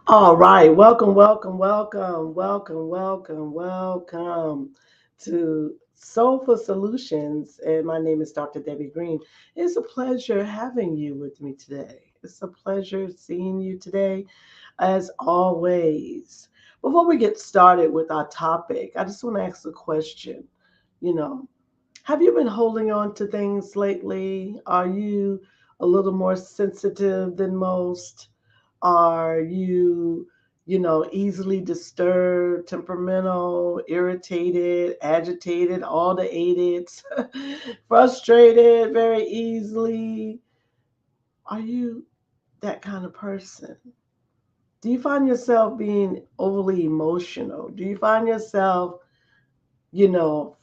All right, welcome to Soulful Solutions. And my name is Dr. Debbie Green. It's a pleasure having you with me today. It's a pleasure seeing you today, as always. Before we get started with our topic, I just want to ask a question. You know, have you been holding on to things lately? Are you a little more sensitive than most? Are you easily disturbed, temperamental, irritated, agitated, all the eights, frustrated very easily? Are you that kind of person? Do you find yourself being overly emotional? Do you find yourself, you know,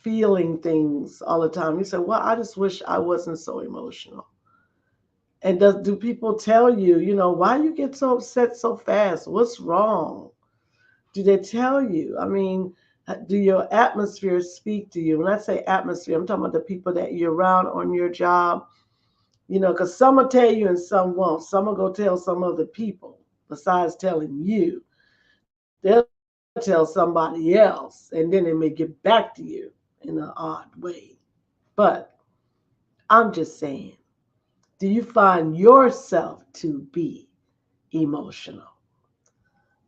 feeling things all the time? You say, "Well, I just wish I wasn't so emotional." And do people tell you, why you get so upset so fast? What's wrong? Do they tell you? I mean, do your atmosphere speak to you? When I say atmosphere, I'm talking about the people that you're around on your job, because some will tell you and some won't. Some will go tell some other people besides telling you. They'll tell somebody else, and then they may get back to you in an odd way. But I'm just saying, do you find yourself to be emotional?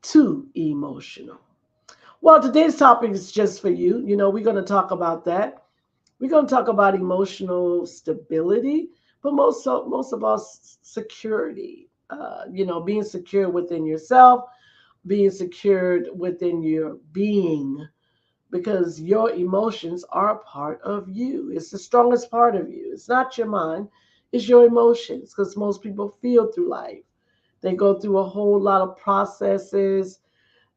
Too emotional? Well, today's topic is just for you. We're going to talk about that. We're going to talk about emotional stability, but most of all, security. Being secure within yourself, being secured within your being, because your emotions are a part of you. It's the strongest part of you. It's not your mind, it's your emotions, because most people feel through life. They go through a whole lot of processes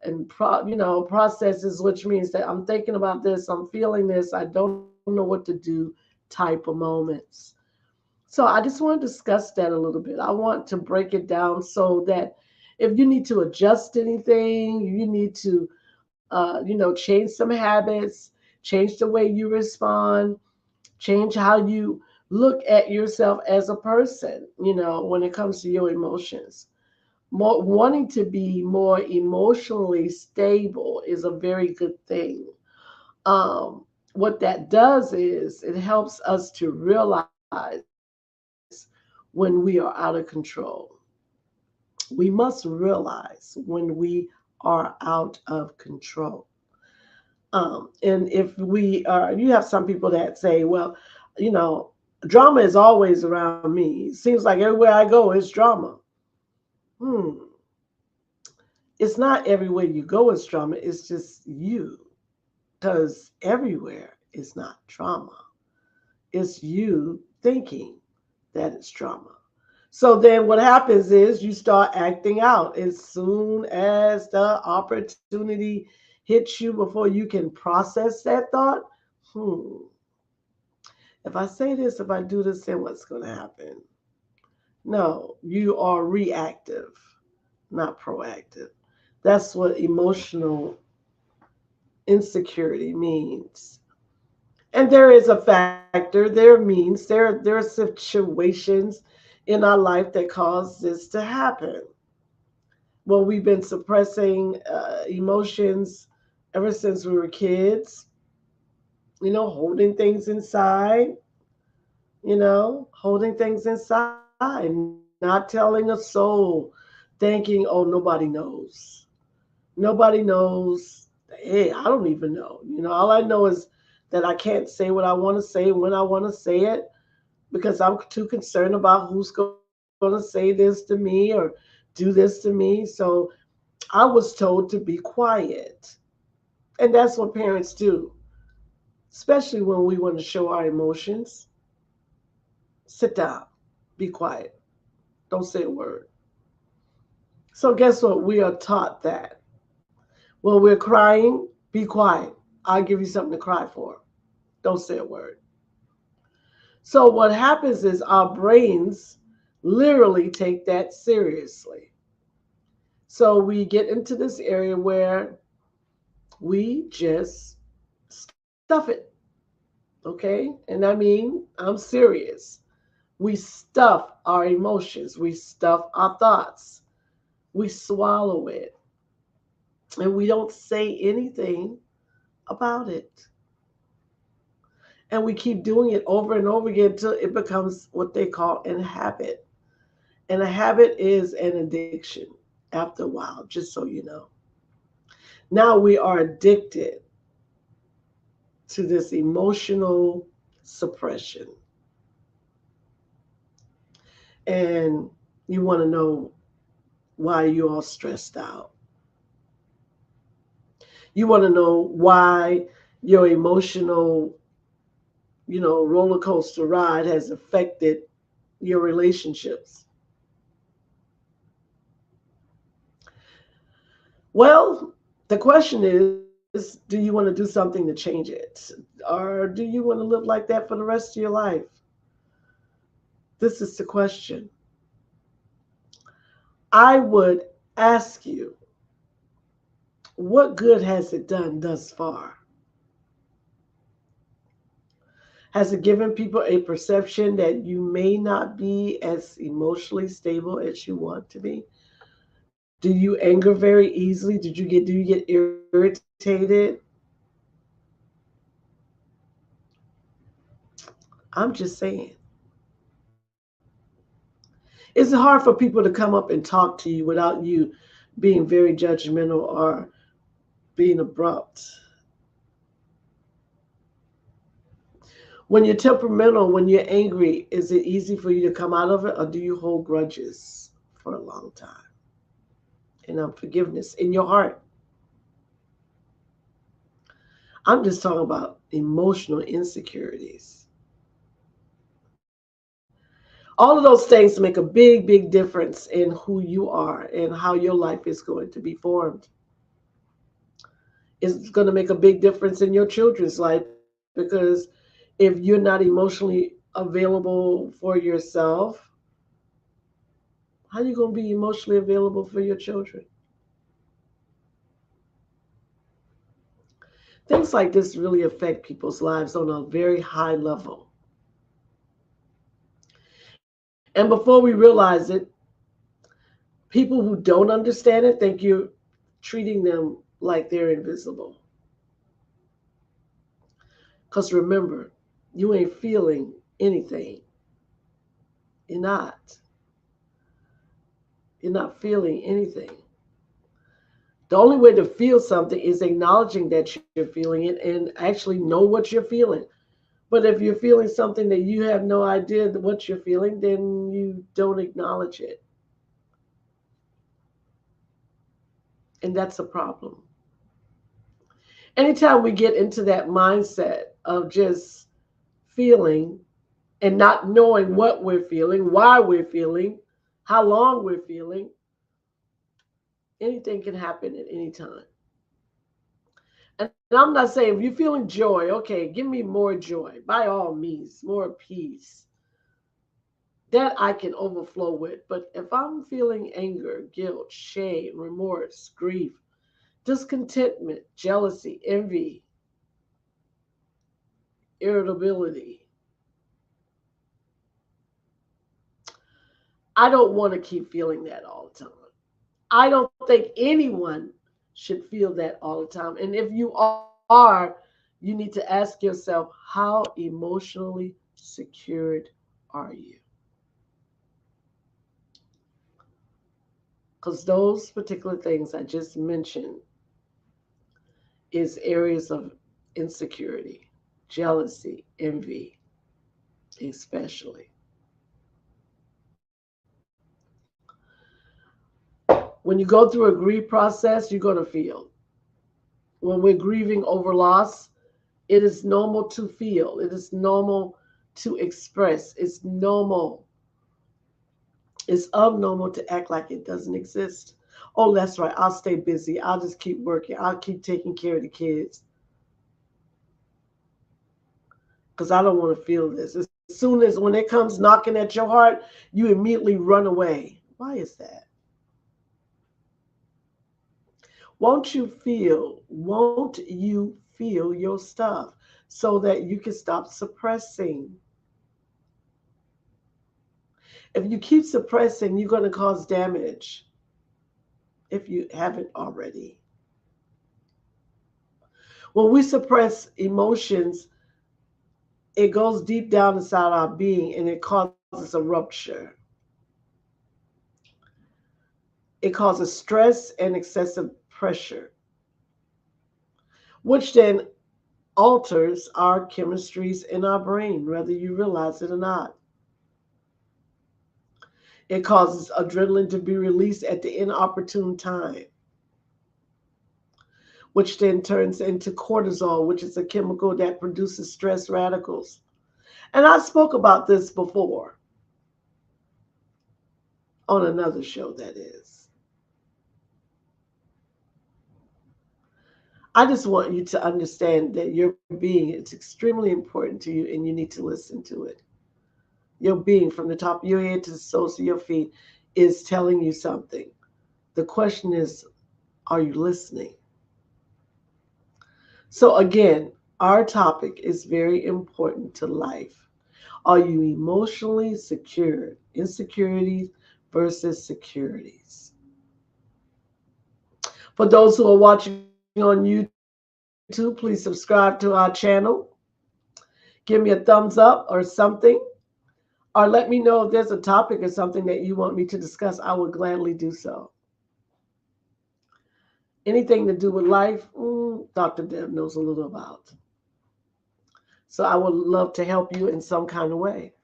and processes, which means that I'm thinking about this, I'm feeling this, I don't know what to do type of moments. So I just want to discuss that a little bit. I want to break it down so that if you need to adjust anything, you need to change some habits, change the way you respond, change how you look at yourself as a person, when it comes to your emotions. Wanting to be more emotionally stable is a very good thing. What that does is it helps us to realize when we are out of control. We must realize when we are out of control. And if we are, you have some people that say, well, you know, drama is always around me. It seems like everywhere I go, it's drama. Hmm. It's not everywhere you go is drama. It's just you. Because everywhere is not drama. It's you thinking that it's drama. So then what happens is you start acting out as soon as the opportunity hits you before you can process that thought. Hmm. If I say this, if I do this, then what's going to happen? No, you are reactive, not proactive. That's what emotional insecurity means. And there is a factor, there are situations in our life that cause this to happen. Well, we've been suppressing emotions ever since we were kids, holding things inside, holding things inside, not telling a soul, thinking, oh, nobody knows. Nobody knows. Hey, I don't even know. All I know is that I can't say what I want to say when I want to say it because I'm too concerned about who's going to say this to me or do this to me. So I was told to be quiet. And that's what parents do, especially when we want to show our emotions. Sit down, be quiet, don't say a word. So, guess what? We are taught that. When we're crying, be quiet. I'll give you something to cry for. Don't say a word. So, what happens is our brains literally take that seriously. So, we get into this area where we just stuff it. Okay? And I mean, I'm serious. We stuff our emotions, we stuff our thoughts. We swallow it and we don't say anything about it. And we keep doing it over and over again until it becomes what they call an habit. And a habit is an addiction after a while, just so you know. Now we are addicted to this emotional suppression. And you want to know why you're all stressed out. You want to know why your emotional, roller coaster ride has affected your relationships. Well, the question is, do you want to do something to change it? Or do you want to live like that for the rest of your life? This is the question. I would ask you, what good has it done thus far? Has it given people a perception that you may not be as emotionally stable as you want to be? Do you anger very easily? Do you get irritated? I'm just saying. Is it hard for people to come up and talk to you without you being very judgmental or being abrupt? When you're temperamental, when you're angry, is it easy for you to come out of it, or do you hold grudges for a long time? And unforgiveness in your heart. I'm just talking about emotional insecurities. All of those things make a big difference in who you are and how your life is going to be formed. It's going to make a big difference in your children's life because if you're not emotionally available for yourself, how are you going to be emotionally available for your children? Things like this really affect people's lives on a very high level. And before we realize it, people who don't understand it think you're treating them like they're invisible. Because remember, you ain't feeling anything. You're not. You're not feeling anything. The only way to feel something is acknowledging that you're feeling it and actually know what you're feeling. But if you're feeling something that you have no idea what you're feeling, then you don't acknowledge it. And that's a problem. Anytime we get into that mindset of just feeling and not knowing what we're feeling, why we're feeling, how long we're feeling, anything can happen at any time. And I'm not saying if you're feeling joy, okay, give me more joy. By all means, more peace. That I can overflow with. But if I'm feeling anger, guilt, shame, remorse, grief, discontentment, jealousy, envy, irritability, I don't want to keep feeling that all the time. I don't think anyone should feel that all the time. And if you are, you need to ask yourself, how emotionally secured are you? Because those particular things I just mentioned is areas of insecurity, jealousy, envy, especially. When you go through a grief process, you're going to feel. When we're grieving over loss, it is normal to feel. It is normal to express. It's normal. It's abnormal to act like it doesn't exist. Oh, that's right. I'll stay busy. I'll just keep working. I'll keep taking care of the kids because I don't want to feel this. As soon as when it comes knocking at your heart, you immediately run away. Why is that? Won't you feel your stuff so that you can stop suppressing? If you keep suppressing, you're going to cause damage. if you haven't already. When we suppress emotions, it goes deep down inside our being and it causes a rupture. It causes stress and excessive pressure, which then alters our chemistries in our brain, whether you realize it or not. It causes adrenaline to be released at the inopportune time, which then turns into cortisol, which is a chemical that produces stress radicals. And I spoke about this before on another show, that is. I just want you to understand that your being is extremely important to you and you need to listen to it. Your being, from the top of your head to the soles of your feet, is telling you something. The question is, are you listening? So, again, our topic is very important to life. Are you emotionally secure? Insecurities versus securities. For those who are watching on YouTube, please subscribe to our channel. Give me a thumbs up or something. Or let me know if there's a topic or something that you want me to discuss. I would gladly do so. Anything to do with life, Dr. Deb knows a little about. So I would love to help you in some kind of way.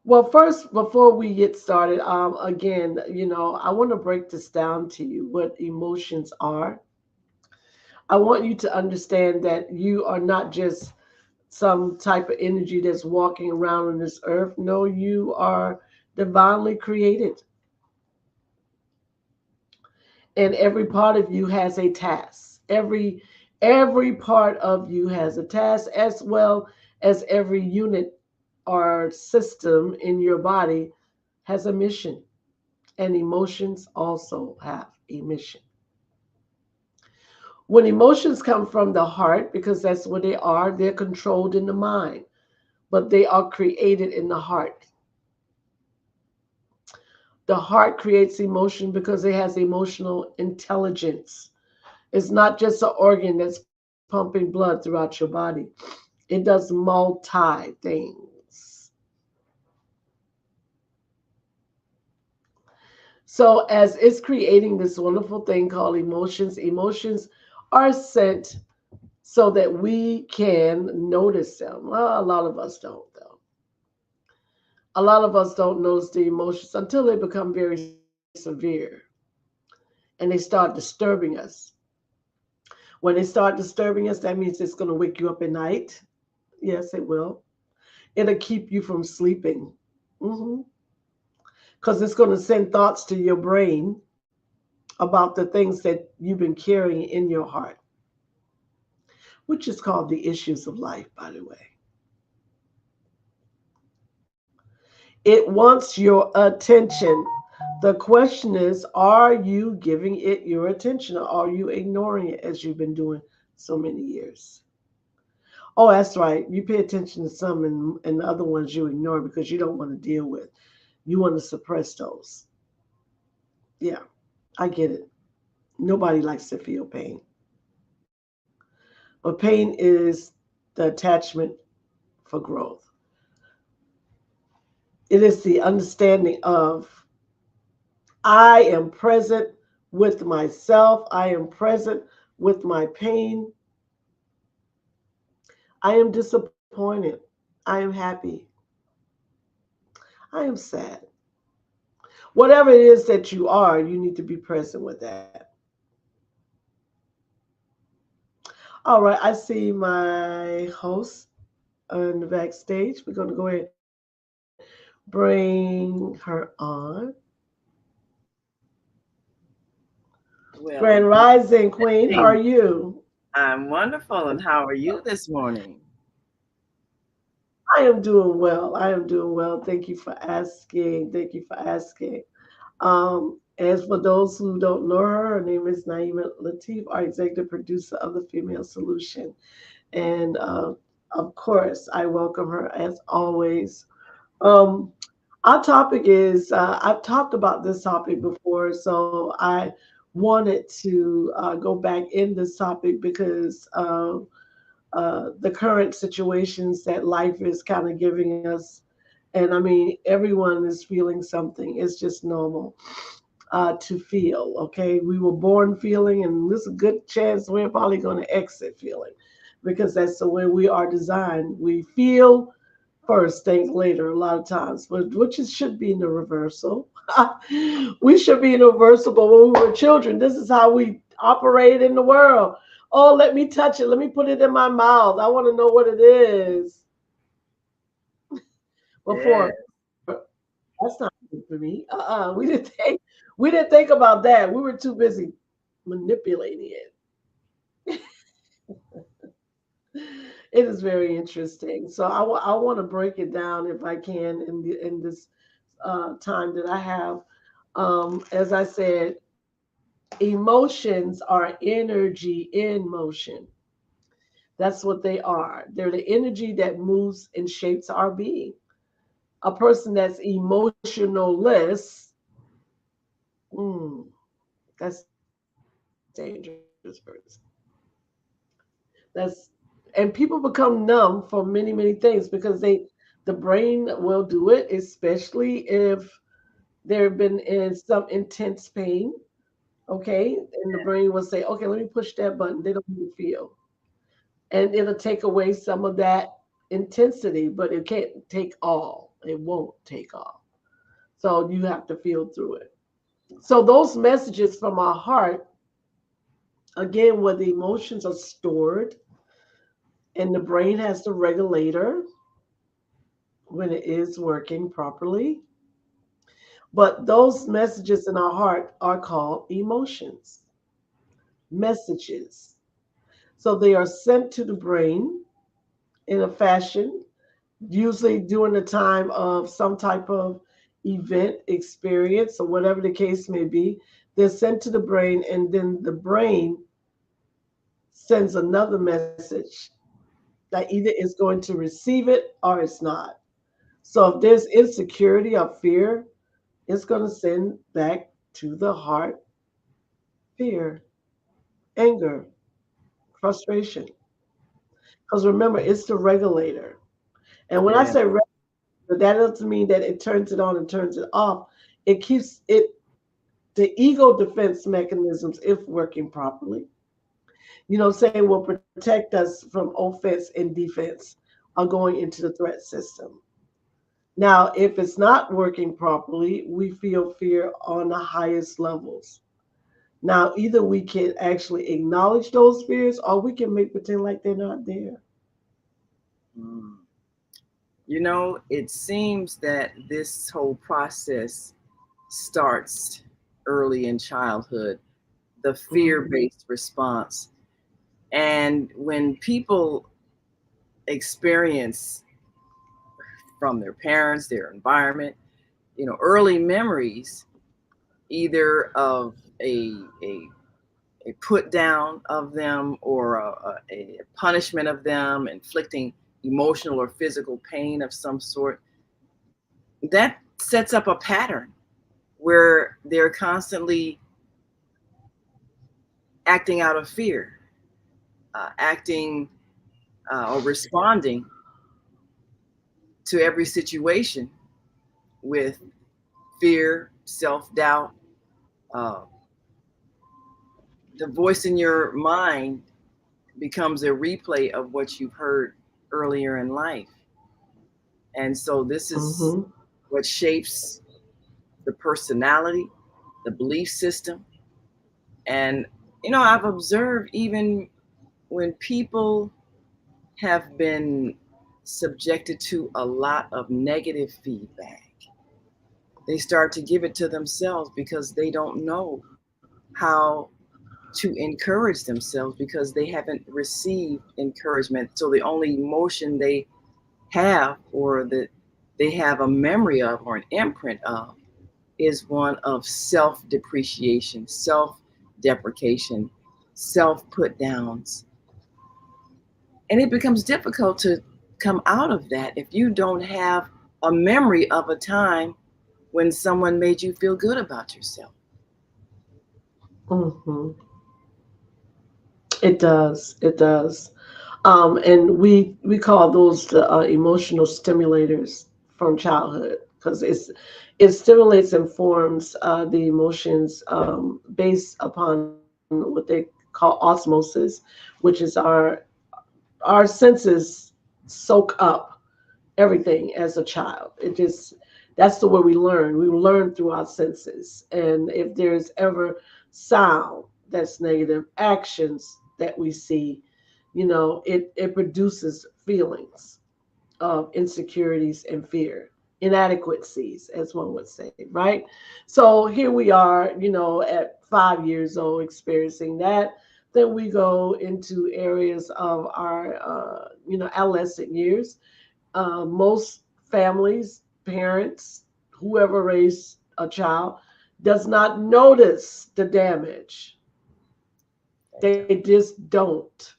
Well, first, before we get started, again, I want to break this down to you what emotions are. I want you to understand that you are not just some type of energy that's walking around on this earth. No, you are divinely created. And every part of you has a task. Every part of you has a task, as well as every unit or system in your body has a mission. And emotions also have a mission. When emotions come from the heart, because that's what they are, they're controlled in the mind, but they are created in the heart. The heart creates emotion because it has emotional intelligence. It's not just an organ that's pumping blood throughout your body. It does multi things. So as it's creating this wonderful thing called emotions, emotions are sent so that we can notice them. Well, a lot of us don't, though. A lot of us don't notice the emotions until they become very severe and they start disturbing us. When they start disturbing us, that means it's going to wake you up at night. Yes, it will. It'll keep you from sleeping. Because it's going to send thoughts to your brain about the things that you've been carrying in your heart, which is called the issues of life, by the way. It wants your attention. The question is, are you giving it your attention or are you ignoring it as you've been doing so many years? Oh, that's right. You pay attention to some and the other ones you ignore because you don't want to deal with. You want to suppress those. Yeah, I get it. Nobody likes to feel pain. But pain is the attachment for growth. It is the understanding of I am present with myself. I am present with my pain. I am disappointed. I am happy. I am sad. Whatever it is that you are, you need to be present with that. All right, I see my host on the backstage. We're going to go ahead and bring her on. Well, Grand good Rising Queen, how are morning. you? I'm wonderful. And how are you this morning? I am doing well. I am doing well. Thank you for asking. Thank you for asking. As for those who don't know her, her name is Naima Latif, our executive producer of the Female Solution. And of course, I welcome her as always. Um, Our topic is, I've talked about this topic before, so I wanted to go back in this topic because of the current situations that life is kind of giving us. And I mean, everyone is feeling something. It's just normal to feel, okay? We were born feeling, and there's a good chance we're probably going to exit feeling because that's the way we are designed. We feel first, think later a lot of times, but which is, should be in the reversal. We should be in the reversal, but when we were children, this is how we operate in the world. Oh, let me touch it. Let me put it in my mouth. I want to know what it is Yeah, before. That's not good for me. We didn't think about that. We were too busy manipulating it. It is very interesting. So I want to break it down if I can in this time that I have. As I said, emotions are energy in motion. That's what they are. They're the energy that moves and shapes our being. A person that's emotionless, mm, that's dangerous person. That's and people become numb for many things because the brain will do it, especially if they've been in some intense pain. Okay, and the brain will say, "Okay, let me push that button." They don't even feel, and it'll take away some of that intensity, but it can't take all. It won't take all. So you have to feel through it. So those messages from our heart, again, where the emotions are stored, and the brain has the regulator when it is working properly. But those messages in our heart are called emotions, messages. So they are sent to the brain in a fashion, usually during the time of some type of event, experience, or whatever the case may be. They're sent to the brain, and then the brain sends another message that either is going to receive it or it's not. So if there's insecurity or fear, it's going to send back to the heart fear, anger, frustration. Because remember, it's the regulator. And when I yeah. say regulator, that doesn't mean that it turns it on and turns it off. It keeps it, the ego defense mechanisms, if working properly, saying will protect us from offense and defense or going into the threat system. Now, if it's not working properly, we feel fear on the highest levels. Now, either we can actually acknowledge those fears or we can make pretend like they're not there. Mm. It seems that this whole process starts early in childhood, the fear Hmm. based response. And when people experience from their parents, their environment, early memories, either of a put down of them or a punishment of them, inflicting emotional or physical pain of some sort, that sets up a pattern where they're constantly acting out of fear, acting or responding to every situation with fear, self doubt. Uh, the voice in your mind becomes a replay of what you've heard earlier in life. And so this is Hmm. what shapes the personality, the belief system. And, I've observed even when people have been subjected to a lot of negative feedback, they start to give it to themselves because they don't know how to encourage themselves because they haven't received encouragement. So the only emotion they have or that they have a memory of or an imprint of is one of self depreciation, self deprecation, self put downs. And it becomes difficult to come out of that if you don't have a memory of a time when someone made you feel good about yourself. Hmm. It does. It does. And we call those the emotional stimulators from childhood because it stimulates and forms the emotions based upon what they call osmosis, which is our senses soak up everything as a child. It just that's the way we learn. We learn through our senses. And if there's ever sound that's negative, actions that we see, it produces feelings of insecurities and fear, inadequacies, as one would say, right? So here we are, at 5 years old experiencing that. Then we go into areas of our, adolescent years. Most families, parents, whoever raised a child, does not notice the damage. They They don't. just don't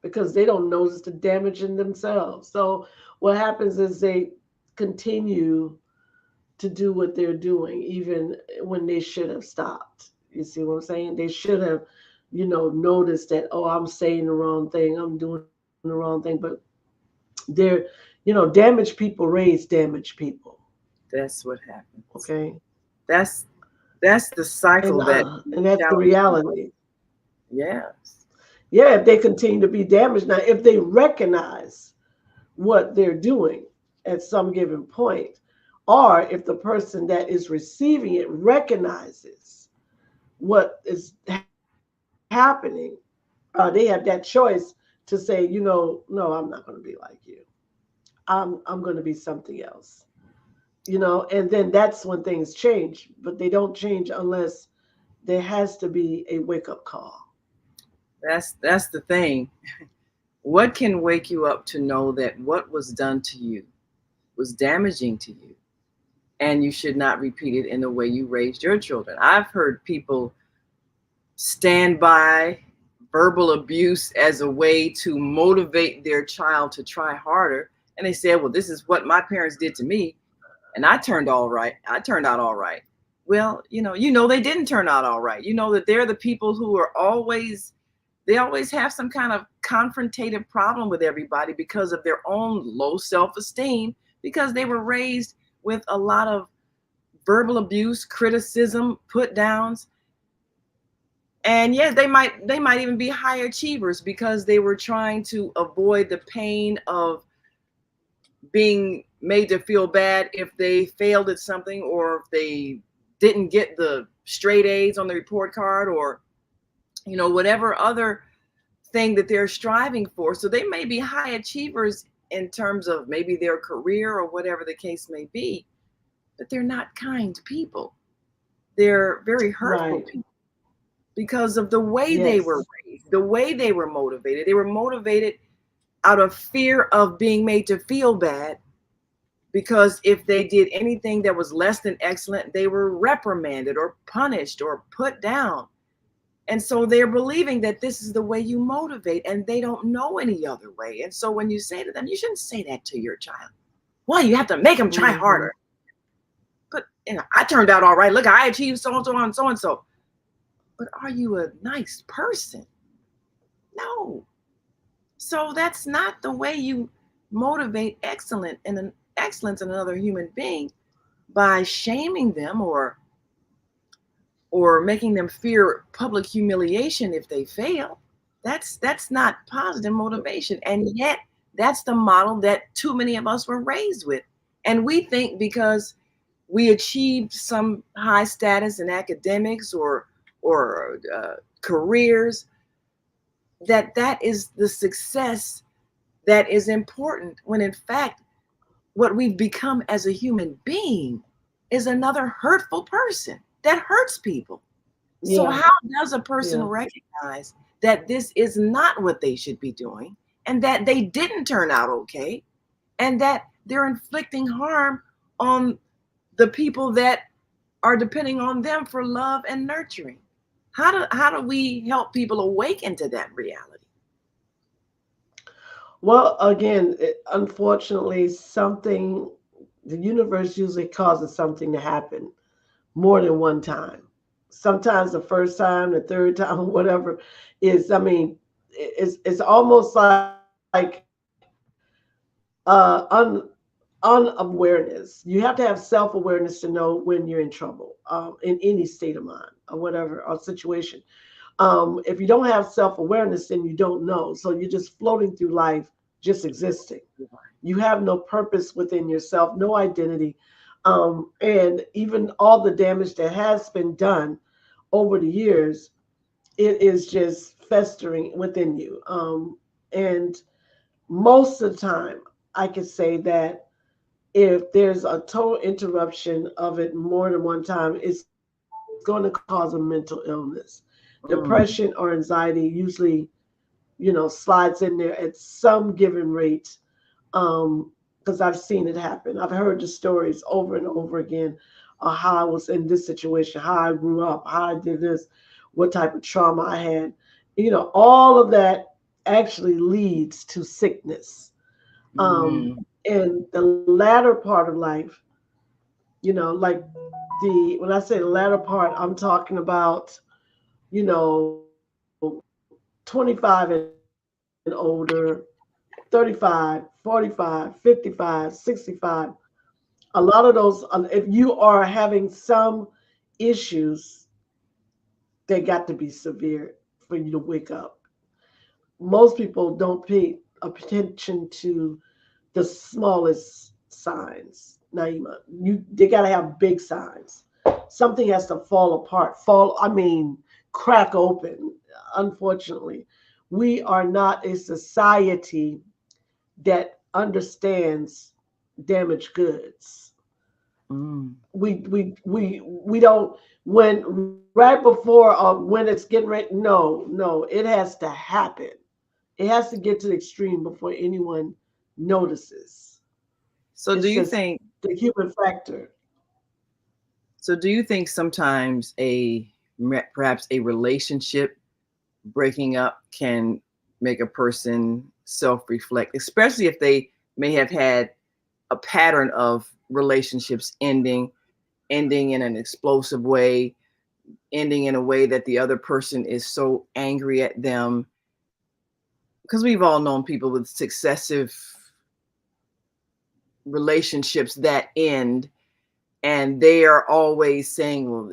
because they don't notice the damage in themselves. So what happens is they continue to do what they're doing even when they should have stopped. You see what I'm saying? They should have, noticed that, oh, I'm saying the wrong thing, I'm doing the wrong thing, but they're, damaged people raise damaged people. That's what happens. Okay. That's that's the cycle that we And that's the challenge people. reality. Yes. Yeah, if they continue to be damaged. Now, if they recognize what they're doing at some given point, or if the person that is receiving it recognizes what is happening, they have that choice to say, no, I'm not going to be like you. I'm going to be something else. And then that's when things change, but they don't change unless there has to be a wake up call. That's the thing. What can wake you up to know that what was done to you was damaging to you and you should not repeat it in the way you raised your children? I've heard people stand by verbal abuse as a way to motivate their child to try harder. And they said, well, this is what my parents did to me. And I turned all right. I turned out all right. Well, they didn't turn out all right. You know that they're the people who are always they always have some kind of confrontative problem with everybody because of their own low self-esteem, because they were raised with a lot of verbal abuse, criticism, put downs. And yes, they might even be high achievers because they were trying to avoid the pain of being made to feel bad if they failed at something, or if they didn't get the straight A's on the report card, or whatever other thing that they're striving for. So they may be high achievers in terms of maybe their career or whatever the case may be, but they're not kind people. They're very hurtful Right. people because of the way they were Yes. raised, the way they were motivated. They were motivated out of fear of being made to feel bad, because if they did anything that was less than excellent, they were reprimanded or punished or put down. And so they're believing that this is the way you motivate, and they don't know any other way. And so when you say to them, you shouldn't say that to your child. Well, you have to make them try Hmm. harder. But I turned out all right. Look, I achieved so and so and so and so. But are you a nice person? No. So that's not the way you motivate excellence in another human being, by shaming them or making them fear public humiliation if they fail. That's not positive motivation. And yet that's the model that too many of us were raised with. And we think because we achieved some high status in academics or careers, that is the success that is important, when in fact what we've become as a human being is another hurtful person that hurts people. So Yeah. how does a person Yeah. recognize that this is not what they should be doing, and that they didn't turn out okay, and that they're inflicting harm on the people that are depending on them for love and nurturing? How do we help people awaken to that reality? Well, again, unfortunately, something the universe usually causes something to happen more than one time. Sometimes the first time, the third time, whatever is, I mean, it's almost like unawareness. You have to have self awareness to know when you're in trouble, in any state of mind or whatever or situation. If you don't have self awareness, then you don't know. So you're just floating through life, just existing. You have no purpose within yourself, no identity. And even all the damage that has been done over the years, it is just festering within you. And most of the time, I could say that if there's a total interruption of it more than one time, it's going to cause a mental illness. Depression or Mm, anxiety usually, slides in there at some given rate. Because I've seen it happen. I've heard the stories over and over again of how I was in this situation, how I grew up, how I did this, what type of trauma I had. All of that actually leads to sickness. Um, mm, and the latter part of life, like when I say the latter part, I'm talking about, 25 and older, 35, 45, 55, 65. A lot of those, if you are having some issues, they got to be severe for you to wake up. Most people don't pay attention to the smallest signs, Naima. They gotta have big signs. Something has to fall apart, I mean, crack open. Unfortunately, we are not a society that understands damaged goods. mm. We don't, when right before or when it's getting ready. No, it has to happen. It has to get to the extreme before anyone notices. So do It's you just think the human factor. so do you think sometimes perhaps a relationship breaking up can make a person self-reflect, especially if they may have had a pattern of relationships ending in an explosive way, ending in a way that the other person is so angry at them, because we've all known people with successive relationships that end, and they are always saying, well,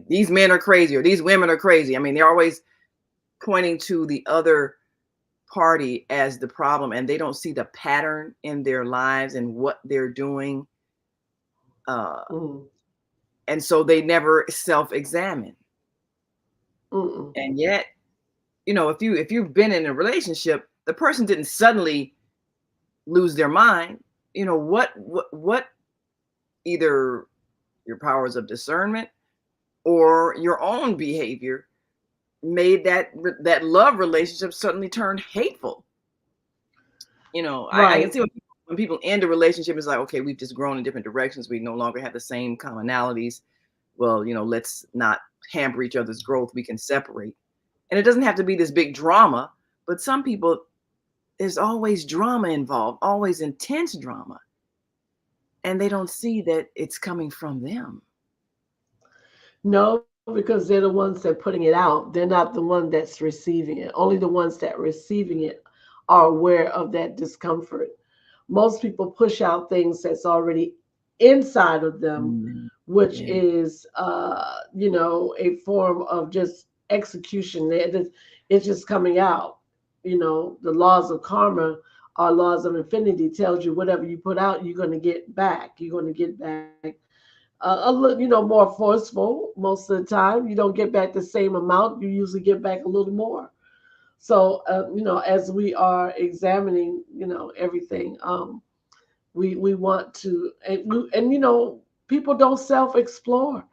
these men are crazy or these women are crazy. I mean, they're always pointing to the other party as the problem, and they don't see the pattern in their lives and what they're doing, uh, Mm, and so they never self-examine. mm-mm. And yet, if you've been in a relationship, the person didn't suddenly lose their mind. What either your powers of discernment or your own behavior made that love relationship suddenly turn hateful. I can Right. see when people end a relationship, it's like, okay, we've just grown in different directions. We no longer have the same commonalities. Well, let's not hamper each other's growth. We can separate. And it doesn't have to be this big drama, but some people, there's always drama involved, always intense drama. And they don't see that it's coming from them. No, because they're the ones that putting it out. They're not the one that's receiving it. Only the ones that receiving it are aware of that discomfort. Most people push out things that's already inside of them, Mm, which yeah, is, a form of just execution. It's just coming out. The laws of karma are laws of infinity. Tells you whatever you put out, you're going to get back. You're going to get back a little, more forceful most of the time. You don't get back the same amount. You usually get back a little more. So, as we are examining, everything, we want to, and people don't self-explore.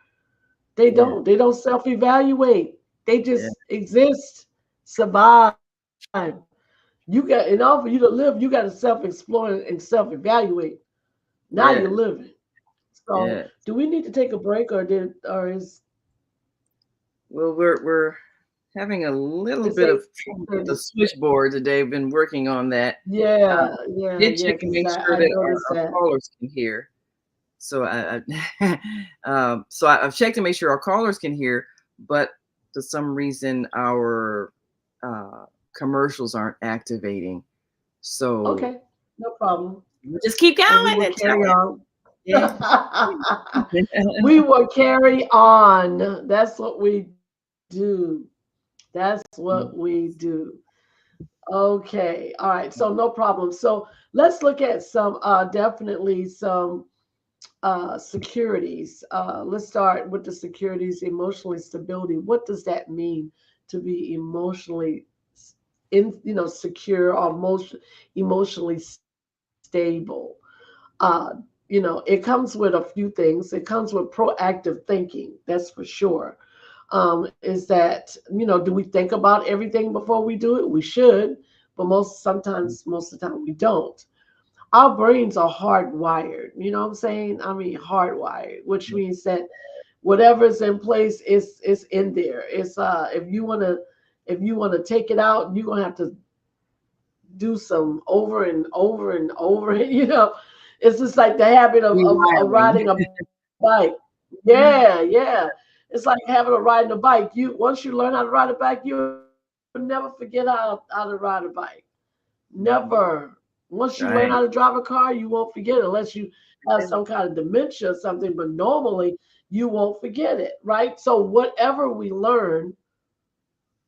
They yeah, don't. They don't self-evaluate. They yeah, just exist, survive. In order for you to live, you got to self-explore and self-evaluate. Now you're yeah, living. So, yeah. do we need to take a break, or is Well, we're having a little It's bit of eight trouble with the thirty. switchboard today. I've been working on that. Uh, Yeah, yeah, did yeah. check and Because make I sure I that noticed our that. callers can hear. So I've checked to make sure our callers can hear, but for some reason our uh, commercials aren't activating. So Okay, no problem. we'll just keep So we going will until carry on. yeah. We will carry on. That's what we do. That's what we do. Okay. All right. So no problem. So let's look at some definitely some securities. Let's start with the securities, emotionally stability. What does that mean to be emotionally secure or emotionally stable? It comes with a few things. It comes with proactive thinking, that's for sure. Is that, do we think about everything before we do it? We should, but most of the time we don't. Our brains are hardwired. You know what I'm saying? I mean, hardwired, which means that whatever's in place is in there. It's if you wanna take it out, you're gonna have to do some over and over and over. It's just like the habit of Rewiring. riding a bike. Yeah, yeah. It's like having a riding a bike. You once you learn how to ride a bike, you'll never forget how to ride a bike. Never. Once you learn how to drive a Right. car, you won't forget it unless you have some kind of dementia or something. But normally, you won't forget it, right? So whatever we learn,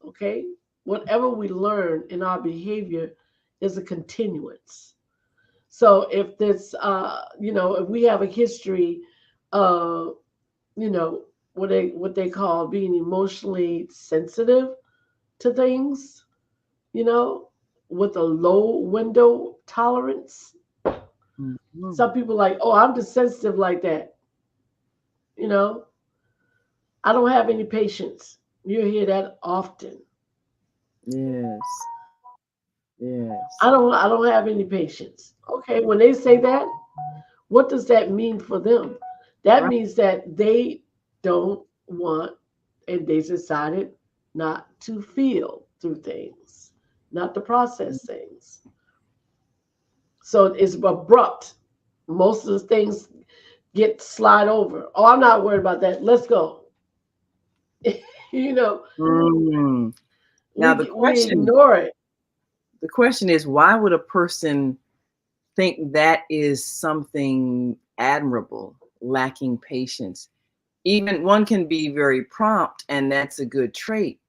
okay, whatever we learn in our behavior is a continuance. So if this, if we have a history of, you know, what they call being emotionally sensitive to things, you know, with a low window tolerance. Mhm. Some people like, oh, I'm just sensitive like that. You know, I don't have any patience. You hear that often. Yes. I Yes. don't I don't have any patience. Okay, when they say that, what does that mean for them? That Right. means that they don't want and they decided not to feel through things, not to process things. So it's abrupt. Most of the things get slide over. Oh, I'm not worried about that. Let's go. you know, Mm. Now we ignore it the question is, why would a person think that is something admirable, lacking patience? Even one can be very prompt, and that's a good trait,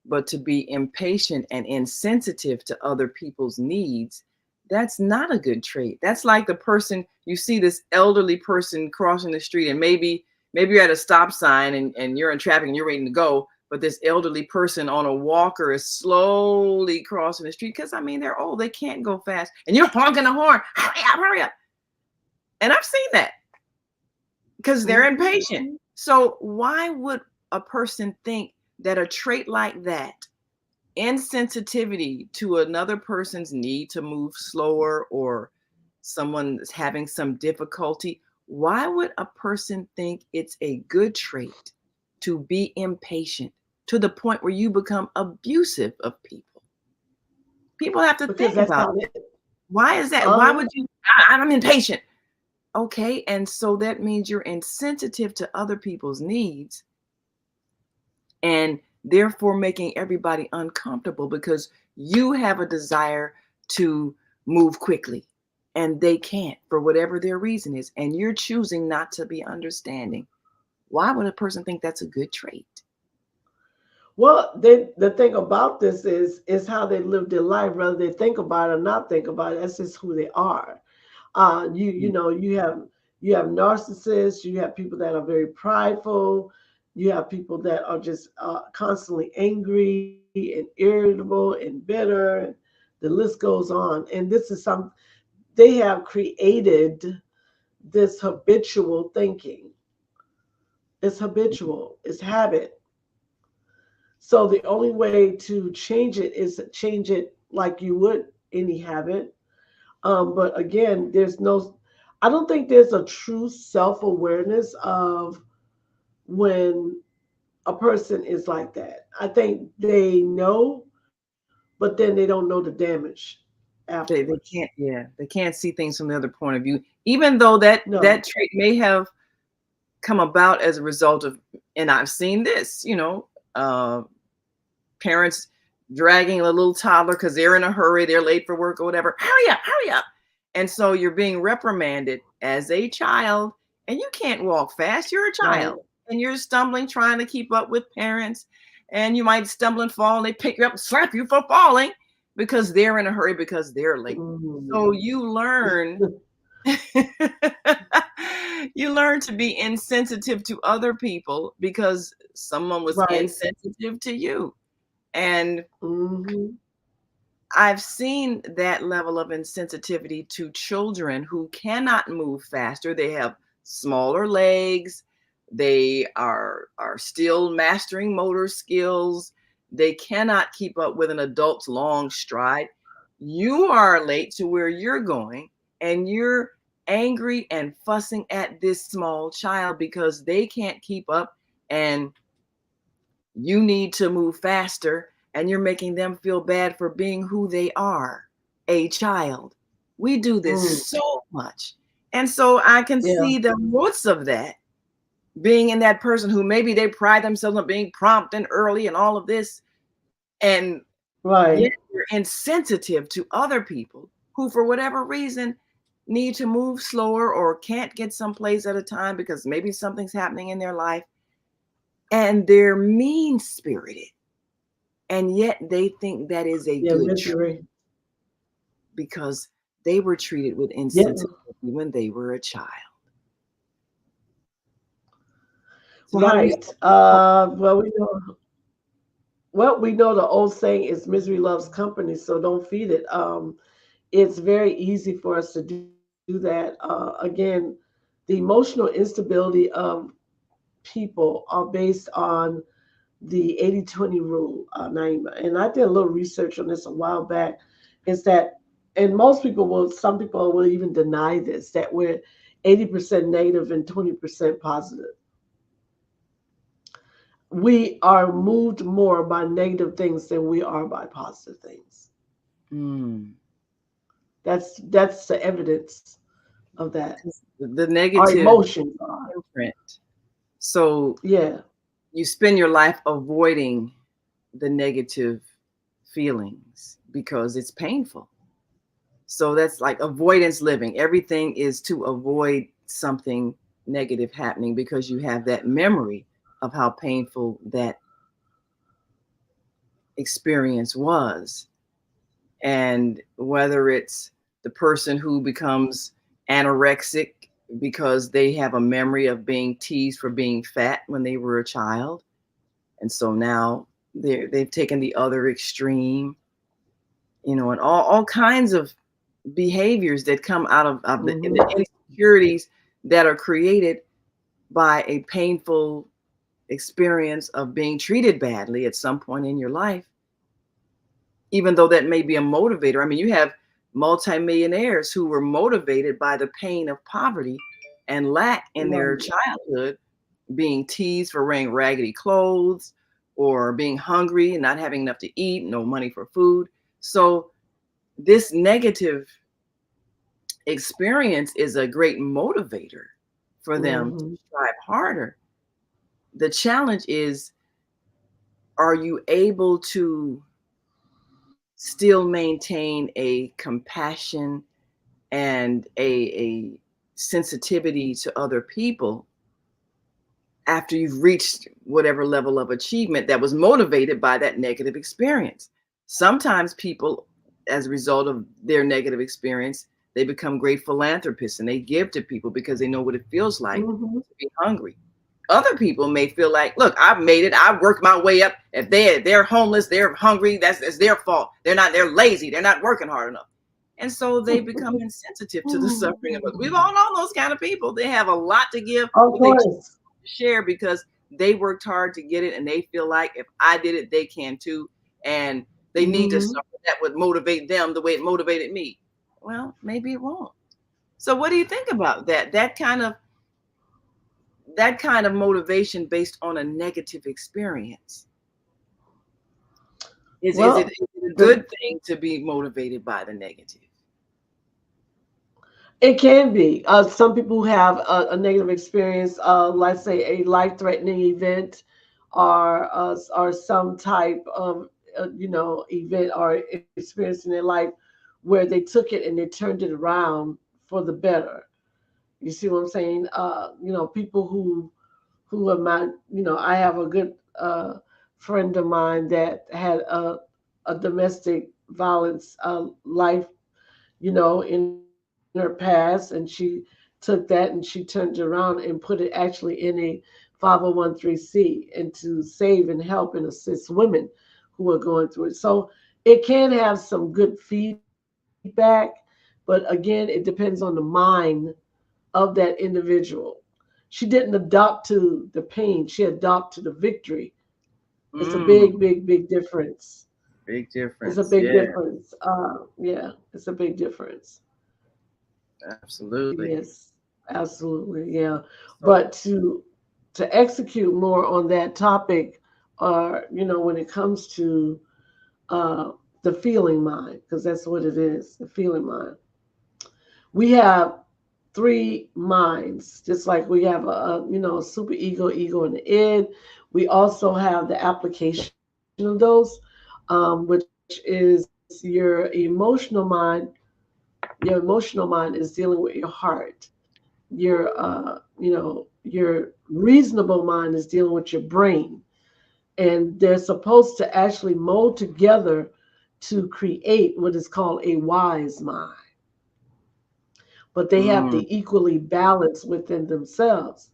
but to be impatient and insensitive to other people's needs, that's not a good trait. That's like the person, you see this elderly person crossing the street, and maybe you're at a stop sign, and you're in traffic and you're waiting to go, but this elderly person on a walker is slowly crossing the street because, I mean, they're old, they can't go fast, and you're honking the horn, hurry up, hurry up. And I've seen that because they're hmm impatient. So why would a person think that a trait like that, insensitivity to another person's need to move slower, or someone is having some difficulty, why would a person think it's a good trait to be impatient to the point where you become abusive of people? People have to because think that's about how that. it. Why is that? Why Uh would you? I'm impatient. Okay, and so that means you're insensitive to other people's needs, and therefore making everybody uncomfortable because you have a desire to move quickly and they can't for whatever their reason is, and you're choosing not to be understanding. Why would a person think that's a good trait? Well, the thing about this is how they live their life, whether they think about it or not think about it. That's just who they are. You have narcissists, you have people that are very prideful, you have people that are just constantly angry and irritable and bitter, and the list goes on. And this is they have created this habitual thinking. It's habitual, it's habit. So the only way to change it is to change it like you would any habit. But again, I don't think there's a true self awareness of when a person is like that. I think they know, but then they don't know the damage They afterwards. can't, yeah, they can't see things from the other point of view, even though that No. that trait may have come about as a result of, and I've seen this, uh, parents dragging a little toddler because they're in a hurry, they're late for work or whatever. Hurry up, hurry up. And so you're being reprimanded as a child, and you can't walk fast. You're a Right. child, and you're stumbling, trying to keep up with parents. And you might stumble and fall, and they pick you up and slap you for falling because they're in a hurry because they're late. So Mhm. you learn you learn to be insensitive to other people because someone was Right. insensitive to you. And Mhm. I've seen that level of insensitivity to children who cannot move faster. They have smaller legs. They are still mastering motor skills. They cannot keep up with an adult's long stride. You are late to where you're going, and you're angry and fussing at this small child because they can't keep up, and you need to move faster, and you're making them feel bad for being who they are, a child. We do this Mm. so much. And so I can Yeah. see the roots of that being in that person who maybe they pride themselves on being prompt and early and all of this. And Right. yet they're insensitive to other people who, for whatever reason, need to move slower or can't get someplace at a time because maybe something's happening in their life, and they're mean spirited. And yet they think that is a Yeah. good trait Misery. because they were treated with Yeah. insensitivity when they were a child. So a lot of these Right. We know the old saying is misery loves company, so don't feed it. It's very easy for us to do that. Again, the emotional instability of people are based on the 80-20 rule, Naima. And I did a little research on this a while back. Is that, and some people will even deny this, that we're 80% negative and 20% positive. We are moved more by negative things than we are by positive things. mm, That's the evidence of that. 'cause the Our negative emotions are. imprint. So Yeah. you spend your life avoiding the negative feelings because it's painful. So that's like avoidance living. Everything is to avoid something negative happening because you have that memory of how painful that experience was. And whether it's the person who becomes anorexic because they have a memory of being teased for being fat when they were a child, and so now they've taken the other extreme, and all kinds of behaviors that come out of the Hmm. insecurities that are created by a painful experience of being treated badly at some point in your life, even though that may be a motivator. I mean, you have multimillionaires who were motivated by the pain of poverty and lack in their Right. childhood, being teased for wearing raggedy clothes or being hungry and not having enough to eat, no money for food. So, this negative experience is a great motivator for them to Hmm. strive harder. The challenge is, are you able to still maintain a compassion and a sensitivity to other people after you've reached whatever level of achievement that was motivated by that negative experience? Sometimes people, as a result of their negative experience, they become great philanthropists and they give to people because they know what it feels like Hmm. to be hungry. Other people may feel like, look, I've made it. I've worked my way up. If they're homeless, they're hungry, that's their fault. They're lazy. They're not working hard enough. And so they become insensitive to the suffering of others. We've all known those kind of people. They have a lot to give, Of but they course. share because they worked hard to get it, and they feel like if I did it, they can too. And they need to Hmm. suffer. That would motivate them the way it motivated me. Well, maybe it won't. So what do you think about that? That kind of that kind of motivation based on a negative experience? Is it Well, a the good thing to be motivated by the negative? it can be. Some people have a negative experience, let's say a life-threatening event, or some type of event or experience in their life where they took it and they turned it around for the better. You see what I'm saying? People who are my, I have a good friend of mine that had a domestic violence life, in her past, and she took that and she turned it around and put it actually in a 501(c) and to save and help and assist women who are going through it. So it can have some good feedback, but again, it depends on the mind of that individual. She didn't adopt to the pain, she adopted to the victory. It's a Mm, big difference. big It's a difference. big Yeah, difference. Yeah, it's a big difference. absolutely. Yes, absolutely. Yeah. So, But to execute more on that topic, or when it comes to uh, the feeling mind, because that's what it is, the feeling mind. We have three minds, just like we have a super ego, and the id. We also have the application of those, which is your emotional mind. Your emotional mind is dealing with your heart. Your reasonable mind is dealing with your brain, and they're supposed to actually mold together to create what is called a wise mind, but they have mm, to equally balance within themselves,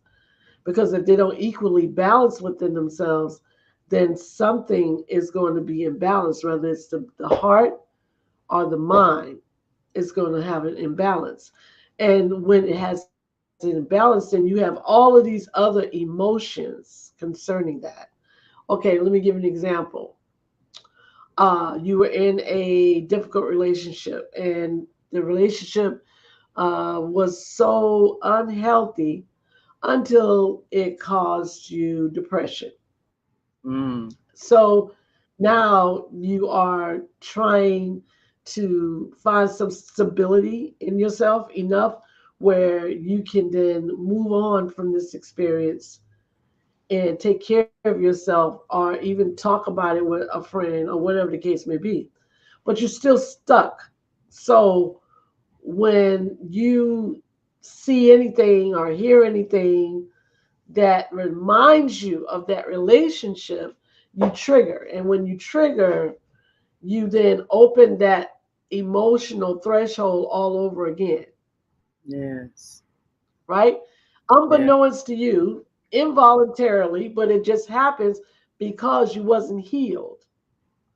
because if they don't equally balance within themselves, then something is going to be imbalanced, whether it's the heart or the mind is going to have an imbalance. And when it has an imbalance, then you have all of these other emotions concerning that. Okay, let me give you an example. You were in a difficult relationship, and the relationship was so unhealthy until it caused you depression. mm, So now you are trying to find some stability in yourself enough where you can then move on from this experience and take care of yourself, or even talk about it with a friend or whatever the case may be. But you're still stuck. So when you see anything or hear anything that reminds you of that relationship, you trigger. And when you trigger, you then open that emotional threshold all over again, yes. right? Yeah. Unbeknownst to you, involuntarily, but it just happens because you wasn't healed.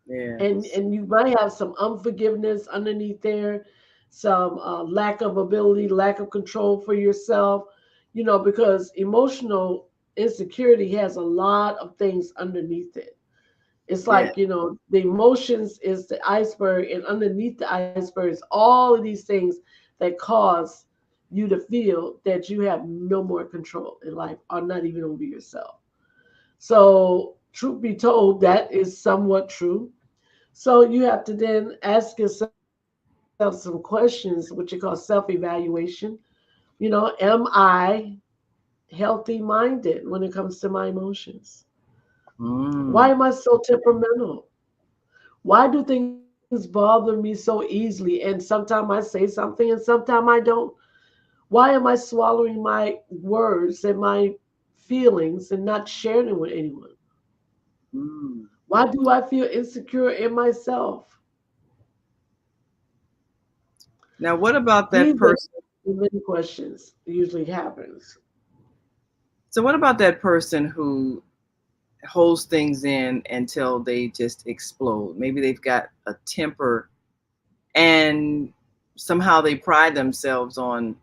Yes. And you might have some unforgiveness underneath there, some lack of ability, lack of control for yourself, because emotional insecurity has a lot of things underneath it. It's Yeah. like, the emotions is the iceberg, and underneath the iceberg is all of these things that cause you to feel that you have no more control in life, or not even over yourself. So truth be told, that is somewhat true. So you have to then ask yourself some questions, which you call self-evaluation. Am I healthy minded when it comes to my emotions? Why Mm, am I so temperamental? Why do things bother me so easily? And sometimes I say something and sometimes I don't. Why am I swallowing my words and my feelings and not sharing it with anyone? mm. Why do I feel insecure in myself? Now, what about These that are person? the many questions usually happens. So, what about that person who holds things in until they just explode? Maybe they've got a temper and somehow they pride themselves on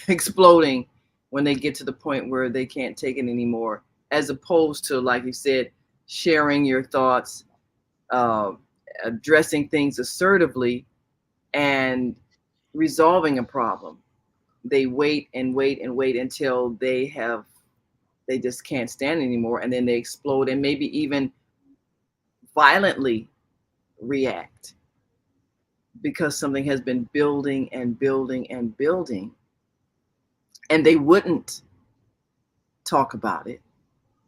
exploding when they get to the point where they can't take it anymore, as opposed to, like you said, sharing your thoughts, uh, addressing things assertively, and resolving a problem. they wait and wait and wait until they just can't stand anymore, and then they explode and maybe even violently react because something has been building and building and building, and they wouldn't talk about it.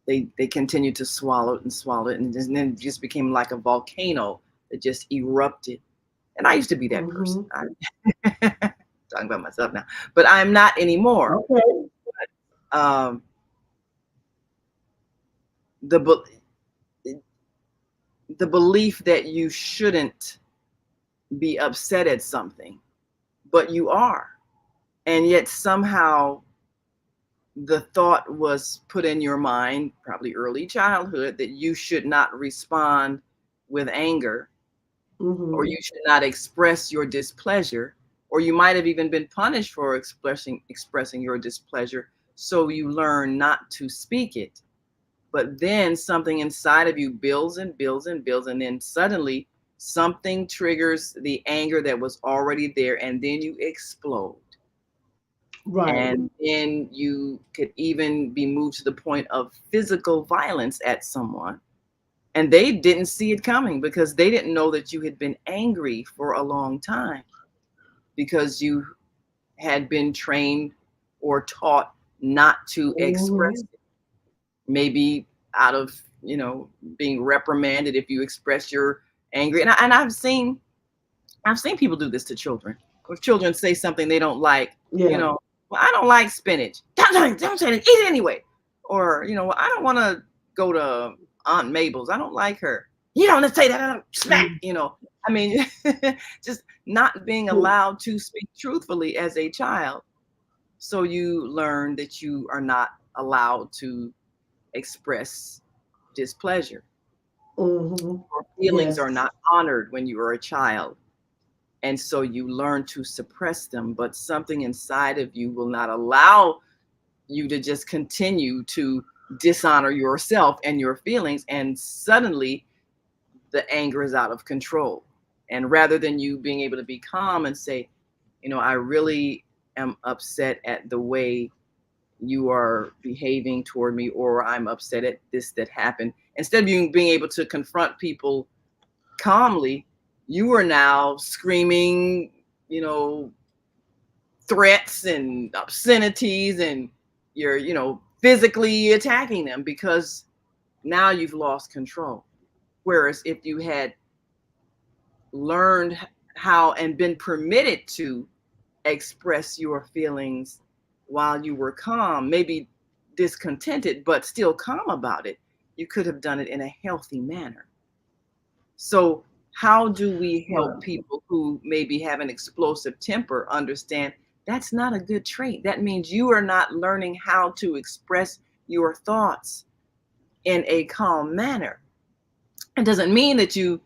They continued to swallow it, and then it just became like a volcano that just erupted. And I used to be that person. Mhm. Talking about myself now, but I'm not anymore. Okay. Um, the the belief that you shouldn't be upset at something, but you are, and yet somehow the thought was put in your mind, probably early childhood, that you should not respond with anger, or Mhm. you should not express your displeasure, or you might have even been punished for expressing your displeasure, so you learn not to speak it. But then something inside of you builds and builds and builds, and then suddenly something triggers the anger that was already there, and then you explode. Right. And then you could even be moved to the point of physical violence at someone. And they didn't see it coming because they didn't know that you had been angry for a long time, because you had been trained or taught not to express Mhm. it. Maybe out of, being reprimanded if you express your angry. And I've seen people do this to children. If children say something they don't like, you Yeah. know, well, I don't like spinach. Don't say it. Eat it anyway. Or, well, I don't want to go to Aunt Mabel's. I don't like her. You don't say that. Smack. Mhm. I mean, just not being allowed to speak truthfully as a child. So you learn that you are not allowed to express displeasure. Mhm. Your feelings are Yes. not honored when you are a child. And so you learn to suppress them, but something inside of you will not allow you to just continue to dishonor yourself and your feelings. And suddenly the anger is out of control. And rather than you being able to be calm and say, I really am upset at the way you are behaving toward me, or I'm upset at this that happened, instead of you being able to confront people calmly, you are now screaming, you know, threats and obscenities, and you're, physically attacking them because now you've lost control. Whereas if you had learned how and been permitted to express your feelings while you were calm, maybe discontented, but still calm about it, you could have done it in a healthy manner. So, how do we help Right. people who maybe have an explosive temper understand that's not a good trait? That means you are not learning how to express your thoughts in a calm manner. It doesn't mean that you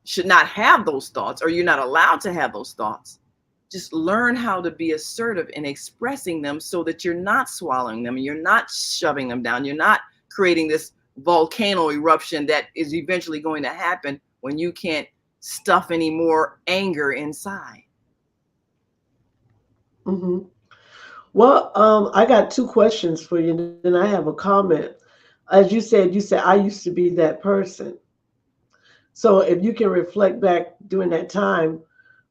should not have those thoughts or you're not allowed to have those thoughts. Just learn how to be assertive in expressing them so that you're not swallowing them, you're not shoving them down, you're not creating this volcano eruption that is eventually going to happen when you can't stuff any more anger inside. Mhm. Well, I got two questions for you, and then I have a comment. As you said I used to be that person. So if you can reflect back during that time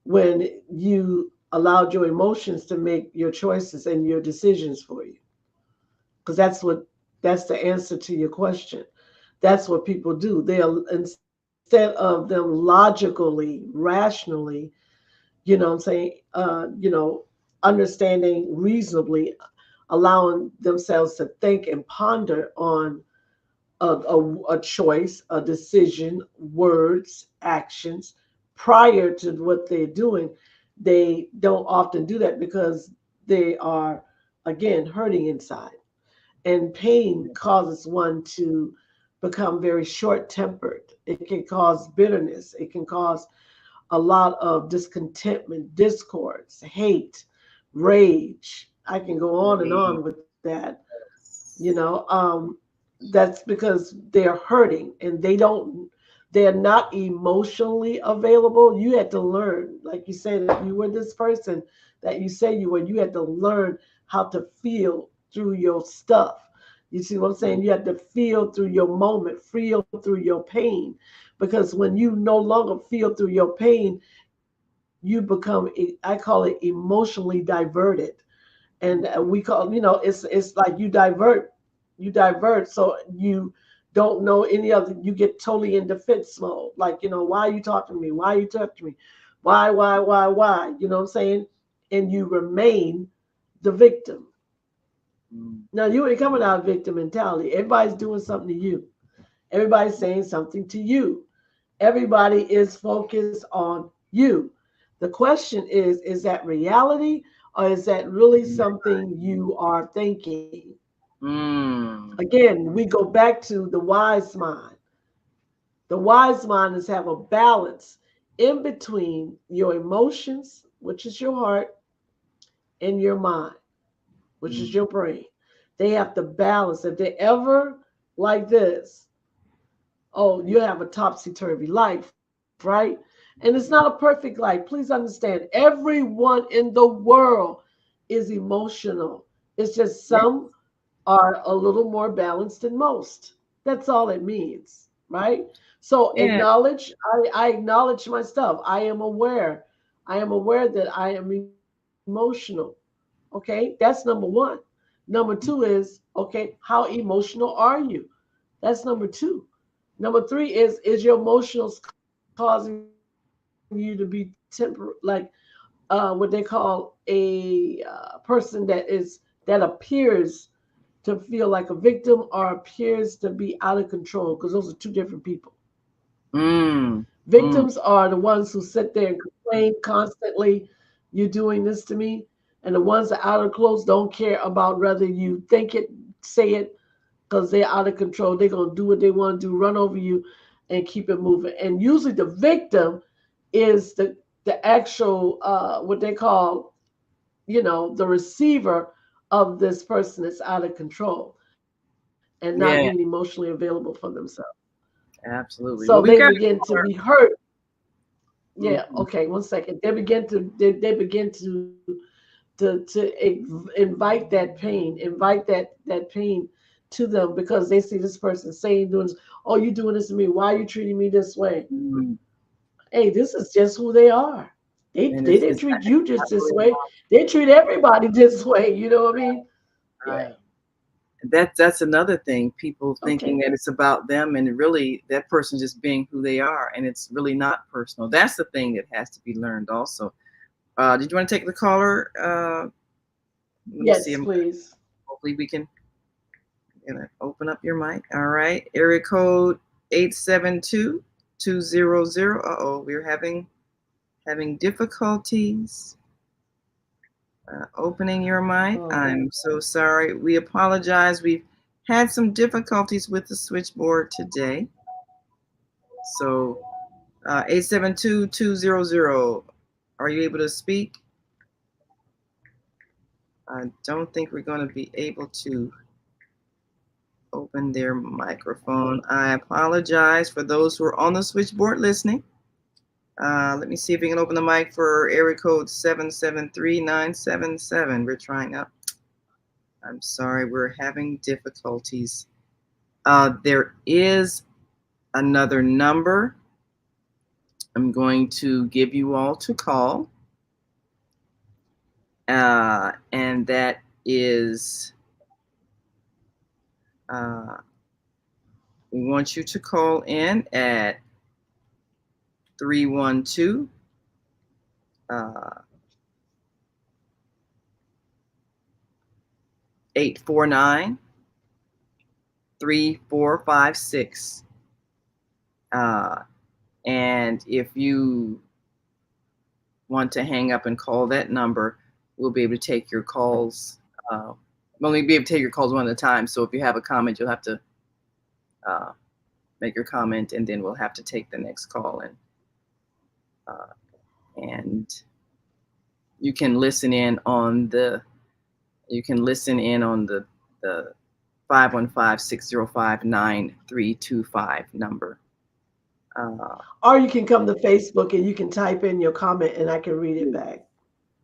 when you allowed your emotions to make your choices and your decisions for you, because that's the answer to your question. That's what people do. Instead of them logically, rationally, I'm saying, understanding reasonably, allowing themselves to think and ponder on a choice, a decision, words, actions prior to what they're doing. They don't often do that because they are, again, hurting inside. And pain causes one to become very short tempered. It can cause bitterness, it can cause a lot of discontentment, discords, hate, rage. I can go on and Right. on with that. You know, that's because they're hurting and they they're not emotionally available. You had to learn, like you said, if you were this person that you say you were, you had to learn how to feel through your stuff. You see what I'm saying? You had to feel through your moment, feel through your pain. Because when you no longer feel through your pain, you become, I call it emotionally diverted. And we call, it's like you divert, so you don't know any other, you get totally in defense mode, like, why are you talking to me, why are you touching me, why, you know what I'm saying, and you remain the victim. Mm. Now you ain't coming out of victim mentality. Everybody's doing something to you, everybody's saying something to you, everybody is focused on you. The question is that reality, or is that really something you are thinking? Mm. Again, we go back to the wise mind. The wise mind is have a balance in between your emotions, which is your heart, and your mind, which is Mm. your brain. They have to balance. If they ever like this, oh, you have a topsy-turvy life, right? And it's not a perfect life. Please understand, everyone in the world is emotional. It's just Yeah. some are a little more balanced than most. That's all it means, right? So Yeah. acknowledge, I acknowledge my stuff. I am aware. I am aware that I am emotional. Okay, that's number one. Number two is, okay, how emotional are you? That's number two. Number three is your emotions causing you to be what they call a person that appears to feel like a victim or appears to be out of control, because those are two different people. Mm. Mm. Victims are the ones who sit there and complain constantly, you're doing this to me. And the ones that are out of close don't care about whether you think it, say it, because they're out of control. They're going to do what they want to do, run over you, and keep it moving. And usually the victim is the actual, what they call, the receiver of this person that's out of control and not being Yeah. emotionally available for themselves. So Absolutely. Well, they we got a begin to be caller. hurt. Yeah, Mhm. okay, one second. They begin to invite that pain, invite that pain to them, because they see this person saying, doing this, oh, you doing this to me, why are you treating me this way? Mm. Hey, this is just who they are. And They it's didn't treat you just this absolutely way. They treat everybody this way, you know what I mean? Yeah. right. That's another thing. People thinking Okay. that it's about them, and really that person just being who they are, and it's really not personal. That's the thing that has to be learned also. Did you want to take the caller? Let me see. Yes, please. Hopefully we can gonna open up your mic. All right. Area code 872-200. Uh-oh, we're having difficulties opening your mic. Oh, I'm so sorry. We apologize. We've had some difficulties with the switchboard today. So 872-200. Are you able to speak? I don't think we're going to be able to open their microphone. I apologize for those who are on the switchboard listening. Let me see if we can open the mic for area code 773977. We're trying up. I'm sorry, we're having difficulties. There is another number I'm going to give you all to call, and that is uh, we want you to call in at 312 uh, 849 3456. And if you want to hang up and call that number, we'll be able to take your calls. We'll only be able to take your calls one at a time. So if you have a comment, you'll have to uh, make your comment, and then we'll have to take the next call. And you can listen in on the the 515-605-9325 number. Uh, Or you can come to Facebook and you can type in your comment and I can read it back.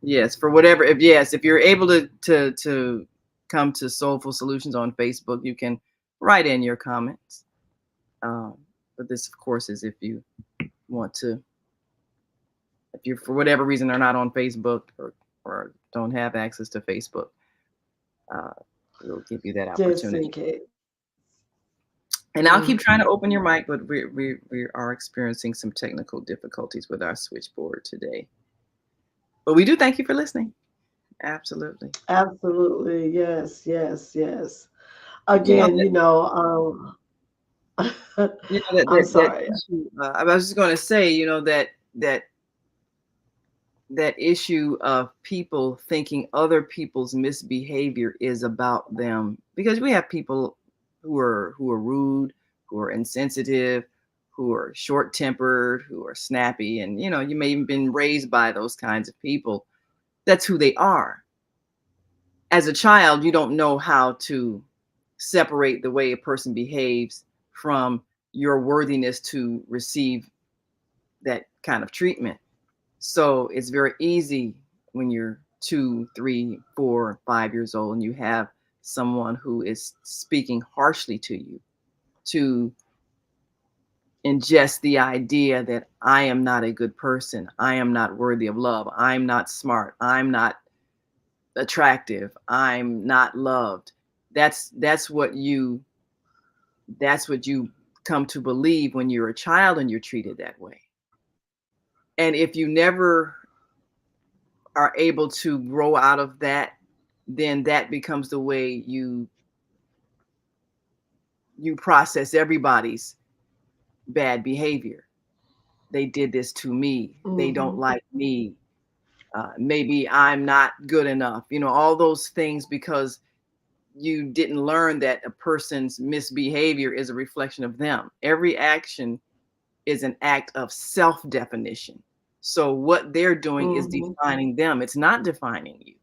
yes, for whatever. If yes, if you're able to come to Soulful Solutions on Facebook, you can write in your comments. Um, but this, of course, is if you want to, if you for whatever reason are not on Facebook or don't have access to Facebook, uh, we'll give you that Just opportunity. in case. And I'll keep trying to Hmm. open your mic, but we are experiencing some technical difficulties with our switchboard today. But we do thank you for listening. Absolutely. Absolutely. Yes, yes, yes. You know Again, that you know I'm that sorry. issue. I was just going to say, that that issue of people thinking other people's misbehavior is about them, because we have people who are rude, who are insensitive, who are short tempered, who are snappy, and you may have been raised by those kinds of people. That's who they are. As a child, you don't know how to separate the way a person behaves from your worthiness to receive that kind of treatment. So it's very easy when you're 2, 3, 4, 5 years old and you have someone who is speaking harshly to you, to ingest the idea that I am not a good person, I am not worthy of love, I'm not smart, I'm not attractive, I'm not loved. That's what you come to believe when you're a child and you're treated that way. And if you never are able to grow out of that, then that becomes the way you process everybody's bad behavior. They did this to me. They don't Hmm. like me. Maybe I'm not good enough. All those things, because you didn't learn that a person's misbehavior is a reflection of them. Every action is an act of self definition. So what they're doing is Hmm. defining them. It's not defining you.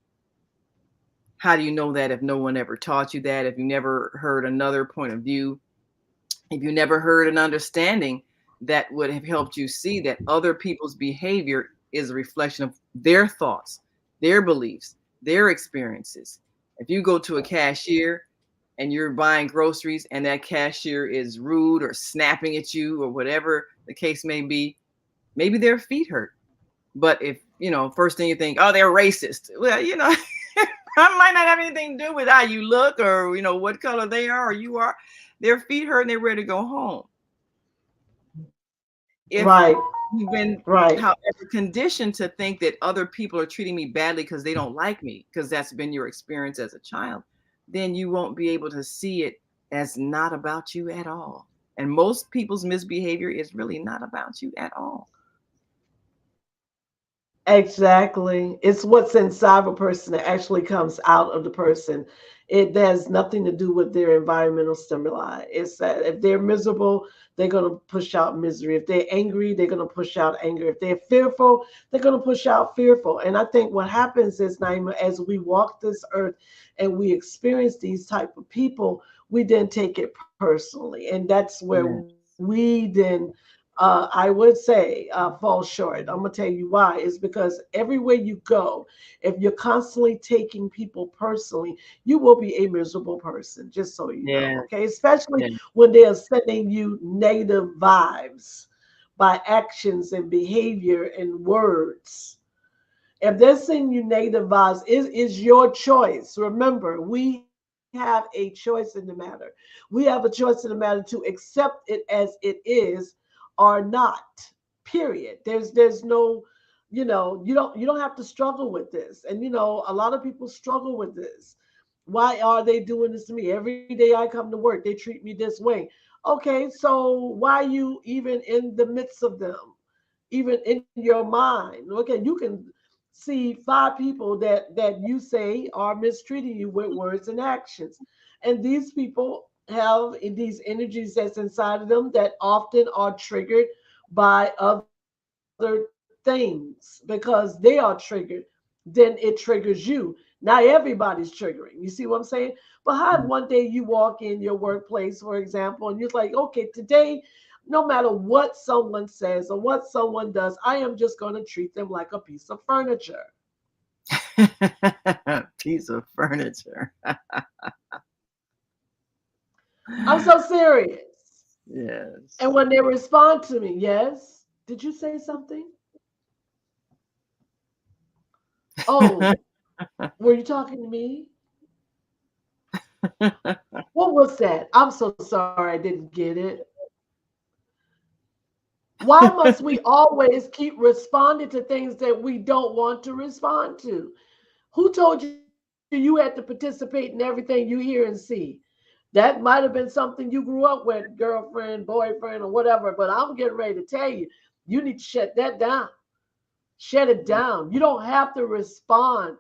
How do you know that if no one ever taught you that? If you never heard another point of view, if you never heard an understanding that would have helped you see that other people's behavior is a reflection of their thoughts, their beliefs, their experiences. If you go to a cashier and you're buying groceries and that cashier is rude or snapping at you or whatever the case may be, maybe their feet hurt. But if, first thing you think, oh, they're racist. Well, that might not have anything to do with how you look or, what color they are or you are. Their feet hurt and they're ready to go home. If Right, you've been, right. however, conditioned to think that other people are treating me badly because they don't like me, because that's been your experience as a child, then you won't be able to see it as not about you at all. And most people's misbehavior is really not about you at all. Exactly. It's what's inside of a person that actually comes out of the person. It has nothing to do with their environmental stimuli. It's that if they're miserable, they're going to push out misery. If they're angry, they're going to push out anger. If they're fearful, they're going to push out fearful. And I think what happens is, Naima, as we walk this earth and we experience these type of people, we then take it personally. And that's where we Yes. then I would say fall short. I'm gonna tell you why. Is because everywhere you go, if you're constantly taking people personally, you will be a miserable person. Just so you know, Yes. okay? Especially Yes. when they are sending you negative vibes by actions and behavior and words. If they're sending you negative vibes, it is your choice. Remember, we have a choice in the matter. We have a choice in the matter to accept it as it is or not. Period. There's no, you don't have to struggle with this. And a lot of people struggle with this. Why are they doing this to me? Every day I come to work, they treat me this way. Okay, so why are you even in the midst of them? Even in your mind. Okay, you can see five people that you say are mistreating you with words and actions. And these people have these energies that's inside of them that often are triggered by other things because they are triggered. Then it triggers you. Now everybody's triggering. You see what I'm saying? But how if one day you walk in your workplace, for example, and you're like, okay, today No matter what someone says or what someone does, I am just going to treat them like a piece of furniture. Piece of furniture. I'm so serious. And Yes. when they respond to me, yes, did you say something? Oh, were you talking to me? What was that? I'm so sorry I didn't get it. Why must we always keep responding to things that we don't want to respond to? Who told you you had to participate in everything you hear and see? That might have been something you grew up with, girlfriend, boyfriend, or whatever, but I'm getting ready to tell you, you need to shut that down. Shut it down. You don't have to respond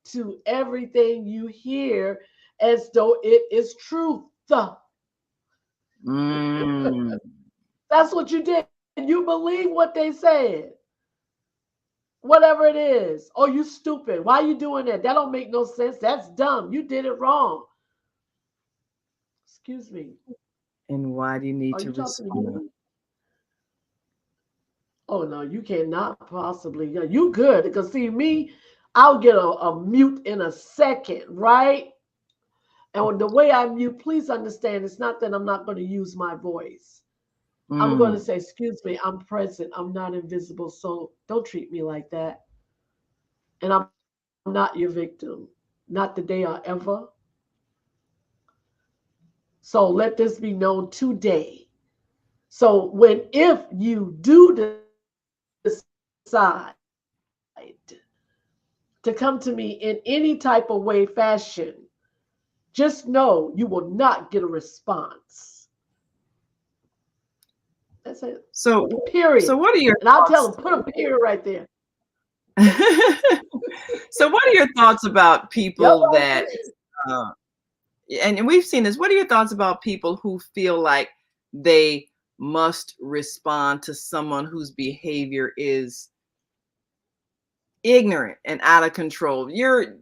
to everything you hear as though it is truth. Mm. That's what you did. You believe what they said. Whatever it is. Oh, you stupid. Why are you doing that? That don't make no sense. That's dumb. You did it wrong. Excuse me. And why do you need Are to you talking to respond? me? Oh no, you cannot possibly. Yeah, you good. Because see me, I'll get a mute in a second, right? And the way I mute, please understand, it's not that I'm not going to use my voice. I'm going to Mm. say, excuse me, I'm present. I'm not invisible. So don't treat me like that. And I'm not your victim. Not today or ever. So let this be known today. So if you do decide to come to me in any type of way, fashion, just know you will not get a response. That's it. So, Period. so what are And your I'll tell them, thoughts? put a period right there. So, what are your thoughts about Yep, people I that, agree. uh, and we've seen this, what are your thoughts about people who feel like they must respond to someone whose behavior is ignorant and out of control? You're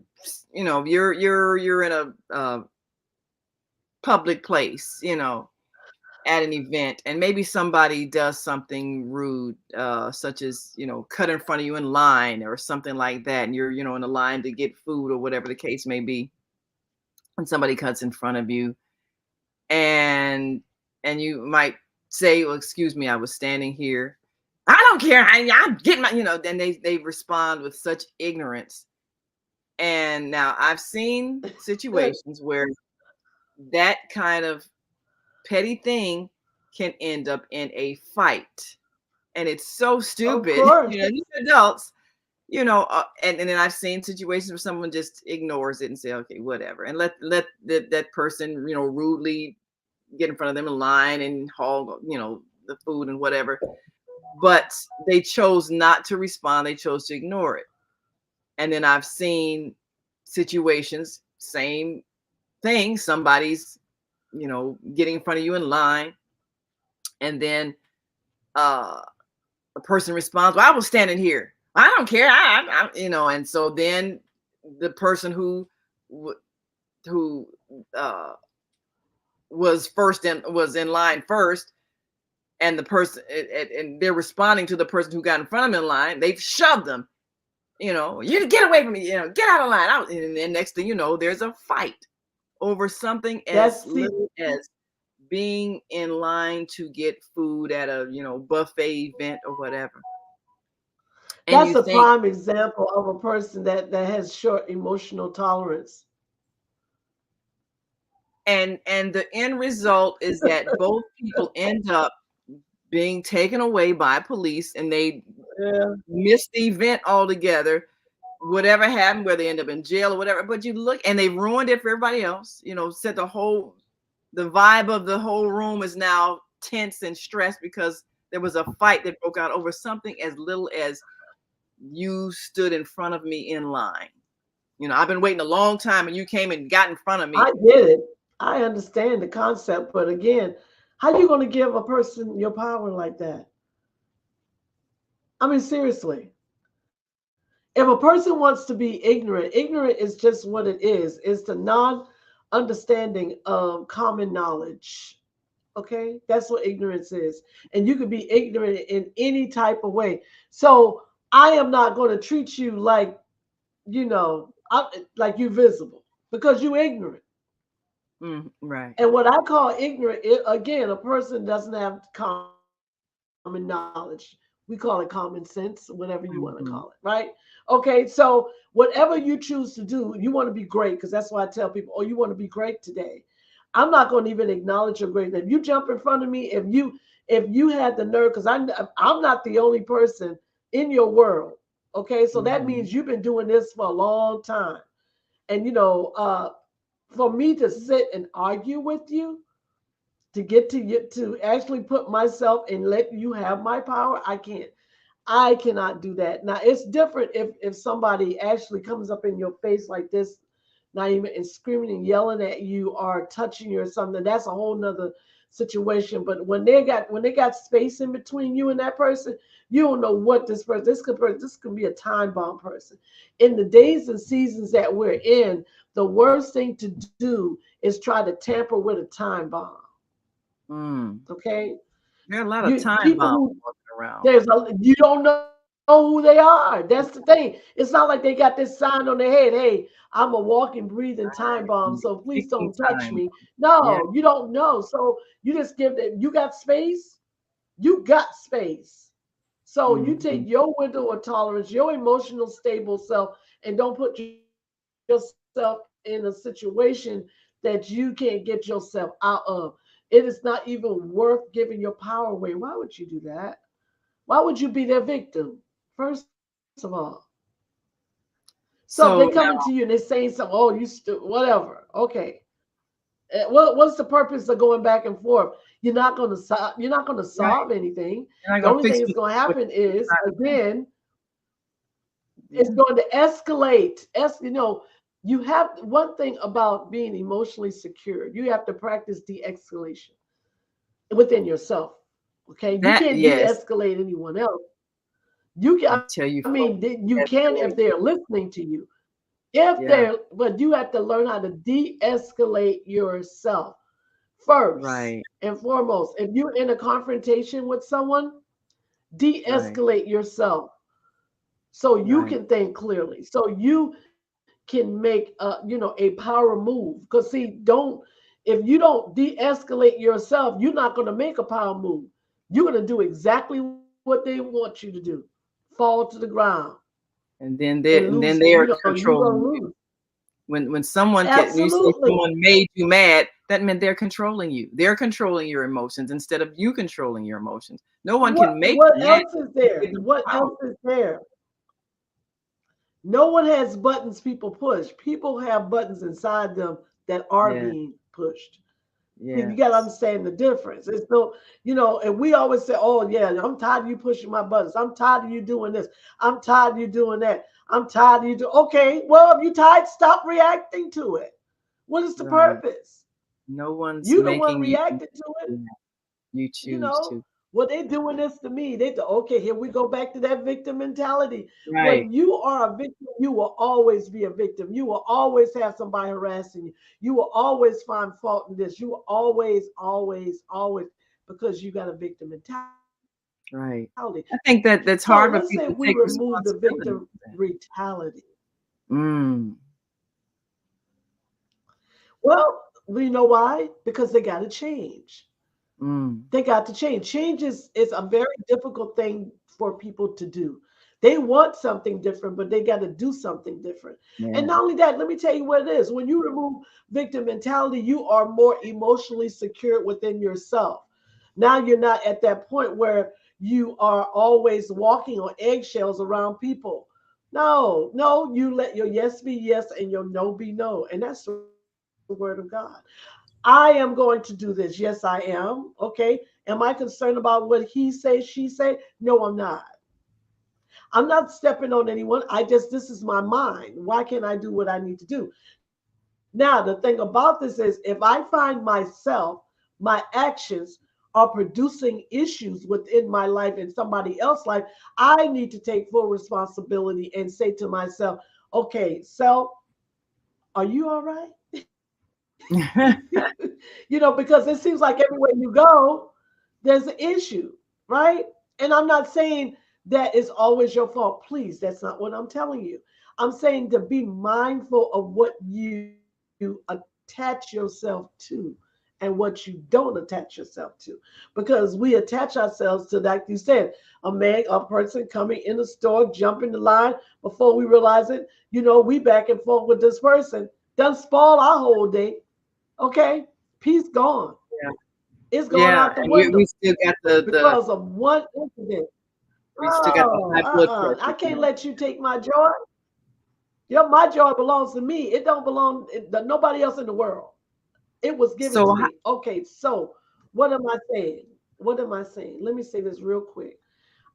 in a public place, at an event, and maybe somebody does something rude, such as cut in front of you in line or something like that, and you're in a line to get food or whatever the case may be, and somebody cuts in front of you, and you might say, well, excuse me, I was standing here, I don't care, I'm getting my, then they respond with such ignorance. And now I've seen situations where that kind of petty thing can end up in a fight. And it's so Of stupid, course. these adults, and then I've seen situations where someone just ignores it and say, okay, whatever. And let that person, rudely get in front of them in line and haul, the food and whatever. But they chose not to respond. They chose to ignore it. And then I've seen situations, same thing. Somebody's, getting in front of you in line, and then uh a person responds, well, I was standing here, I don't care, and so then the person who uh was in line first, and the person and they're responding to the person who got in front of them in line, they've shoved them, you get away from me, get out of line out. And then next thing you know, there's a fight over something as That's see, little as being in line to get food at a buffet event or whatever. And that's you a think, prime example of a person that has short emotional tolerance. and the end result is that both people end up being taken away by police, and they Yeah, miss the event altogether, whatever happened, where they end up in jail or whatever. But you look, and they ruined it for everybody else, said the vibe of the whole room is now tense and stressed because there was a fight that broke out over something as little as you stood in front of me in line. I've been waiting a long time and you came and got in front of me. I get it. I understand the concept, but again, how you going to give a person your power like that? I mean, seriously. If a person wants to be ignorant, ignorant is just what it is. It's the non understanding of common knowledge. Okay, that's what ignorance is. And you can be ignorant in any type of way. So I am not going to treat you like, like you visible because you ignorant. Right. And what I call ignorant, again, a person doesn't have common knowledge. We call it common sense, whatever you want to call it, right? Mm-hmm. Okay, so whatever you choose to do, you want to be great, because that's why I tell people, oh, you want to be great today. I'm not going to even acknowledge your greatness. If you jump in front of me, if you had the nerve, because I'm not the only person in your world. Okay, so that Mm-hmm. means you've been doing this for a long time, and for me to sit and argue with you to get to you to actually put myself and let you have my power, I can't. I cannot do that. Now it's different if somebody actually comes up in your face like this, not even and screaming and yelling at you or touching you or something. That's a whole nother situation. But when they got space in between you and that person, you don't know what this could be a time bomb person. In the days and seasons that we're in, the worst thing to do is try to tamper with a time bomb. Mm. Okay, There are a lot of you time people bombs who walking around. you don't know who they are. That's the thing. It's not like they got this sign on their head. Hey, I'm a walking, breathing time bomb. So Right. please don't touch Ticking me. time. No, you Yeah. don't know. So you just give that. You got space. You got space. So you Mm-hmm. take your window of tolerance, your emotional stable self, and don't put yourself in a situation that you can't get yourself out of. It is not even worth giving your power away. Why would you do that? Why would you be their victim? First of all. So if they come into you and So they're now, saying something, oh, whatever. Okay. What's the purpose of going back and forth? You're not going to solve right, anything. you're not The gonna only thing fix that's going to what happen you're is, trying to do. again, it's Yeah. going to escalate. You have one thing about being emotionally secure. You have to practice de-escalation within yourself. Okay, you That can't yes, de-escalate anyone else. You can. I I tell mean, you, you folks, can if they're escalate. listening to you. Yeah. But you have to learn how to de-escalate yourself first Right. and foremost. If you're in a confrontation with someone, Right. de-escalate yourself so you Right. can think clearly, so you can make a power move. Because see, don't if you don't de-escalate yourself, you're not going to make a power move. You're going to do exactly what they want you to do, fall to the ground and And lose. then they are You're going to controlling lose. you. When someone can, you say Absolutely. someone made you mad, that meant they're controlling you. They're controlling your emotions instead of you controlling your emotions. No one what can make what you mad. else is You there? give them What power. else is there? No one has buttons people push. People have buttons inside them that are Yeah. being pushed. You got to Yes. understand the difference. It's no, and we always say, oh, yeah, I'm tired of you pushing my buttons. I'm tired of you doing this. I'm tired of you doing that. I'm tired of you okay, well, if you tired, stop reacting to it. What is the Right. purpose? No one's You the one making you reacting to it. do that. You you choose know to. well, they doing this to me. Okay, here we go back to that victim mentality. Right. When you are a victim, you will always be a victim. You will always have somebody harassing you. You will always find fault in this. You will always, because you got a victim mentality. So Right. let's say I we think that that's remove hard the for people to take victim responsibility for that. mentality. Mm. Well, we know why? Because they got to change. Mm. They got to change. Change is a very difficult thing for people to do. They want something different, but they got to do something different. And Yeah. not only that, let me tell you what it is. When you remove victim mentality, you are more emotionally secure within yourself. Now you're not at that point where you are always walking on eggshells around people. No, no, you let your yes be yes and your no be no. And that's the word of God. I am going to do this. Yes, I am. Okay. Am I concerned about what he say, she say? No, I'm not. I'm not stepping on anyone. This is my mind. Why can't I do what I need to do? Now, the thing about this is if I find myself, my actions are producing issues within my life and somebody else's life, I need to take full responsibility and say to myself, okay, self, are you all right? Because it seems like everywhere you go, there's an issue, right? And I'm not saying that it's always your fault. Please, that's not what I'm telling you. I'm saying to be mindful of what you attach yourself to and what you don't attach yourself to. Because we attach ourselves to, like you said, a person coming in the store, jumping the line before we realize it, we back and forth with this person. Doesn't spoil our whole day. Okay? Peace gone. Yeah, It's gone yeah, out the and we window still got the because of one incident. we still got the Oh, high blood I pressure. can't let you take my joy. My joy belongs to me. It don't belong to nobody else in the world. It was given So to me. Okay, so what am I saying? What am I saying? Let me say this real quick.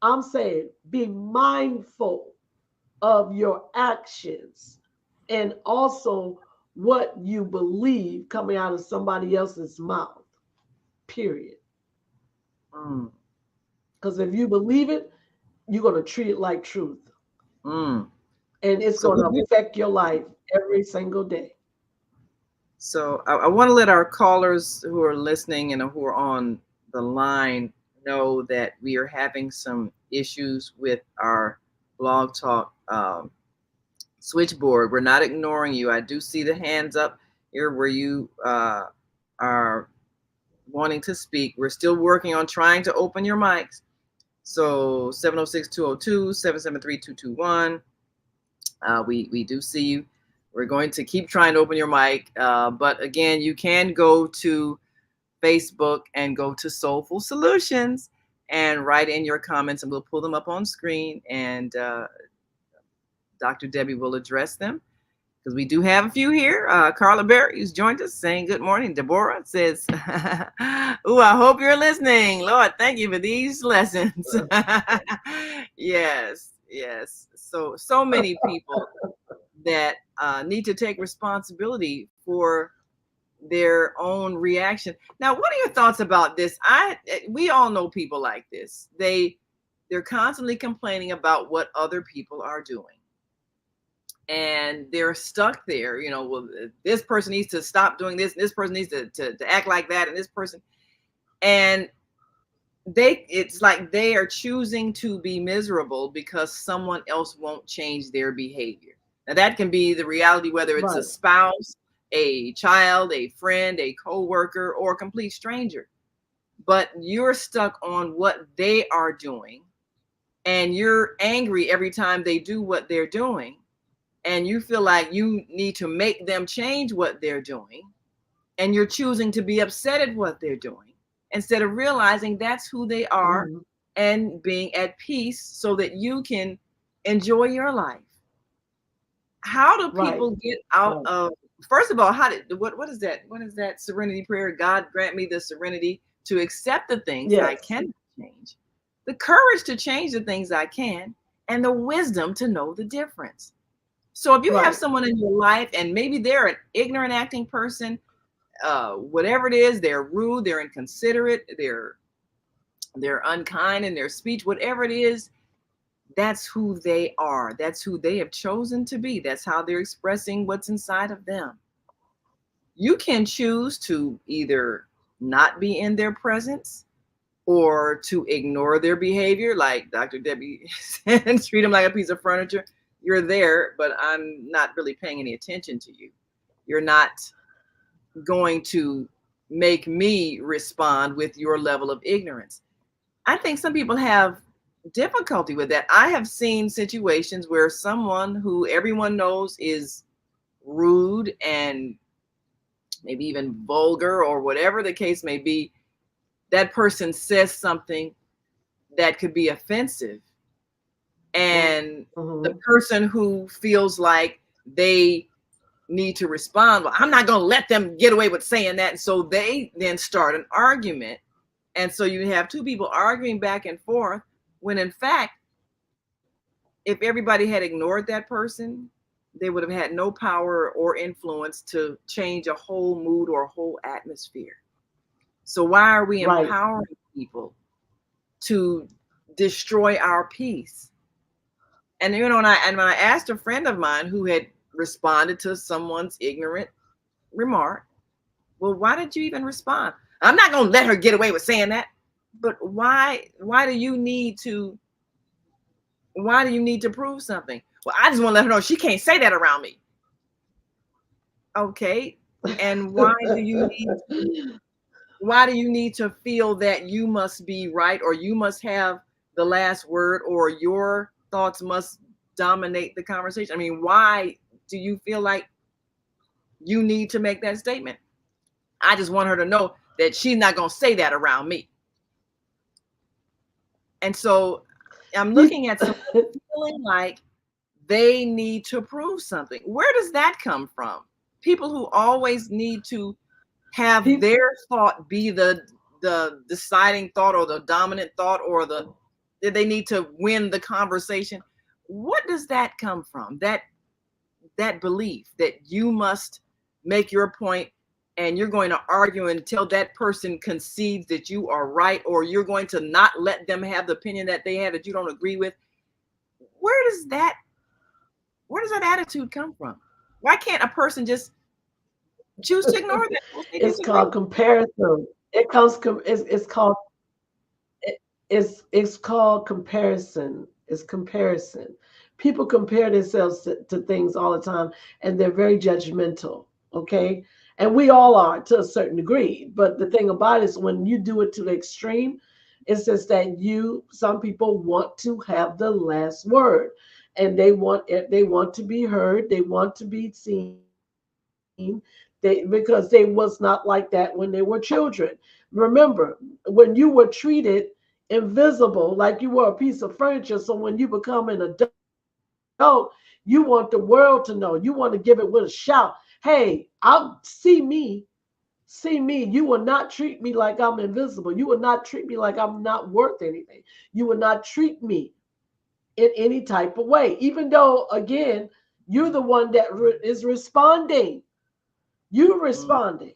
I'm saying be mindful of your actions and also what you believe coming out of somebody else's mouth. Period. mm, Because if you believe it, you're going to treat it like truth. mm. And it's So going to affect your life every single day. I want to let our callers who are listening and who are on the line know that we are having some issues with our blog talk switchboard. We're not ignoring you. I do see the hands up here where you are wanting to speak. We're still working on trying to open your mics. So 706-202-773-221. We do see you. We're going to keep trying to open your mic. But again, you can go to Facebook and go to Soulful Solutions and write in your comments, and we'll pull them up on screen. And Dr. Debbie will address them because we do have a few here. Carla Berry, who's joined us, saying good morning. Deborah says, "Ooh, I hope you're listening. Lord, thank you for these lessons." Yes, yes. So many people that need to take responsibility for their own reaction. Now, what are your thoughts about this? We all know people like this. They're constantly complaining about what other people are doing, and they're stuck there. Well, this person needs to stop doing this, and this person needs to act like that, and this person, and it's like they are choosing to be miserable because someone else won't change their behavior. Now that can be the reality, whether it's a Right, spouse, a child, a friend, a coworker, or a complete stranger. But you're stuck on what they are doing, and you're angry every time they do what they're doing, and you feel like you need to make them change what they're doing, and you're choosing to be upset at what they're doing instead of realizing that's who they are hmm, and being at peace so that you can enjoy your life. How do right, people get out right. of, first of all, what is that serenity prayer? God grant me the serenity to accept the things I Yes, cannot change, the courage to change the things I can, and the wisdom to know the difference. So if you have right, someone in your life and maybe they're an ignorant acting person, whatever it is, they're rude, they're inconsiderate, they're unkind in their speech, whatever it is, that's who they are. That's who they have chosen to be. That's how they're expressing what's inside of them. You can choose to either not be in their presence or to ignore their behavior, like Dr. Debbie said, treat them like a piece of furniture. You're there, but I'm not really paying any attention to you. You're not going to make me respond with your level of ignorance. I think some people have difficulty with that. I have seen situations where someone who everyone knows is rude and maybe even vulgar or whatever the case may be, that person says something that could be offensive. And hmm, the person who feels like they need to respond, well, I'm not going to let them get away with saying that. And so they then start an argument. And so you have two people arguing back and forth when in fact, if everybody had ignored that person, they would have had no power or influence to change a whole mood or a whole atmosphere. So why are we right, empowering people to destroy our peace? And when I asked a friend of mine who had responded to someone's ignorant remark, Well, why did you even respond? I'm not going to let her get away with saying that. But why do you need to prove something? Well, I just want to let her know she can't say that around me. Okay. And why do you need to feel that you must be right, or you must have the last word, or your thoughts must dominate the conversation? I mean, why do you feel like you need to make that statement? I just want her to know that she's not going to say that around me. And so I'm looking at someone feeling like they need to prove something. Where does that come from? People who always need to have People, their thought be the deciding thought, or the dominant thought, or they need to win the conversation. What does that come from? That belief that you must make your point, and you're going to argue until that person concedes that you are right, or you're going to not let them have the opinion that they have that you don't agree with. Where does that where does that attitude come from? Why can't a person just choose to ignore that if they it's disagree? called comparison. It's called it's called comparison. It's comparison. People compare themselves to things all the time, and they're very judgmental. Okay, and we all are to a certain degree. But the thing about it is, when you do it to the extreme, it's just that some people want to have the last word, and they want to be heard. They want to be seen. Because they was not like that when they were children. Remember, when you were treated invisible, like you were a piece of furniture. So when you become an adult, you want the world to know. You want to give it with a shout. Hey, see me. You will not treat me like I'm invisible. You will not treat me like I'm not worth anything. You will not treat me in any type of way. Even though, again, you're the one that is responding. You Mm. responding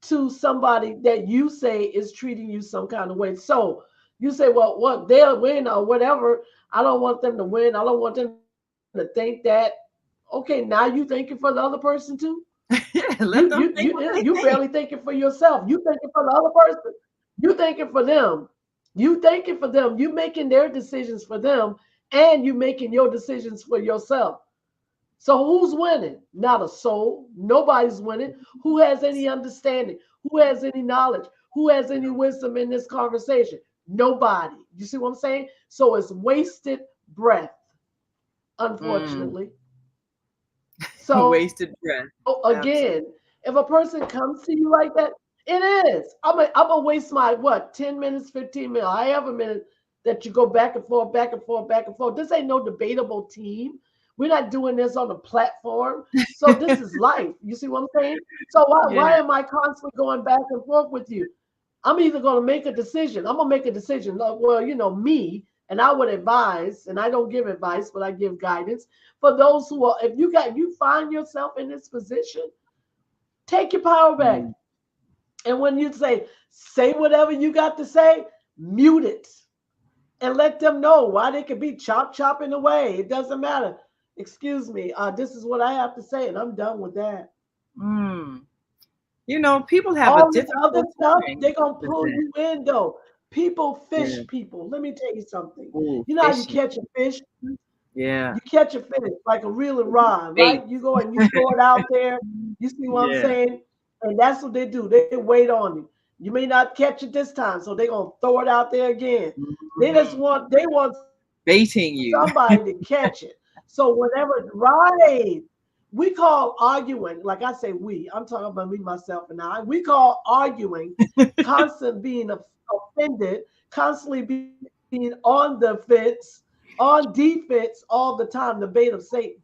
to somebody that you say is treating you some kind of way. So you say, well, what they'll win or whatever. I don't want them to win. I don't want them to think that. Okay, now you thinking for the other person too? Yeah, You let you them you think what you they barely think. thinking for yourself. You thinking for the other person. You thinking for them. You thinking for them. You making their decisions for them, and you making your decisions for yourself. So who's winning? Not a soul. Nobody's winning. Who has any understanding? Who has any knowledge? Who has any wisdom in this conversation? Nobody. You see what I'm saying? So it's wasted breath, Mm. unfortunately. So Wasted breath. again, if a Absolutely. person comes to you like that, it is. I'm gonna waste my what 10 minutes, 15 minutes, however minute that you go back and forth, back and forth, back and forth. This ain't no debatable team. We're not doing this on a platform. So this is life. You see what I'm saying? So why Yeah. am I constantly going back and forth with you? I'm either going to make a decision. I'm going to make a decision. Like, well, me, and I would advise, and I don't give advice, but I give guidance for those who are. If you find yourself in this position, take your power back. Mm. And when you say whatever you got to say, mute it and let them know why they could be chopping away. It doesn't matter. Excuse me. This is what I have to say, and I'm done with that. Mm. People have a All this other difficult stuff, time they're gonna with pull that. you in though. People Yeah. fish people. Let me tell you something. Oh, You know how you fishing. catch a fish? Yeah. You catch a fish like a reel and rod, Bait. right? You go and you throw it out there. You see what I'm Yeah. saying? And that's what they do. They wait on you. You may not catch it this time, so they're gonna throw it out there again. Mhm. They want somebody to Baiting catch you. it. So whenever right, we call arguing, like I say we, I'm talking about me, myself, and I, we call arguing constant being offended, constantly being on the fence, on defense all the time, the bait of Satan.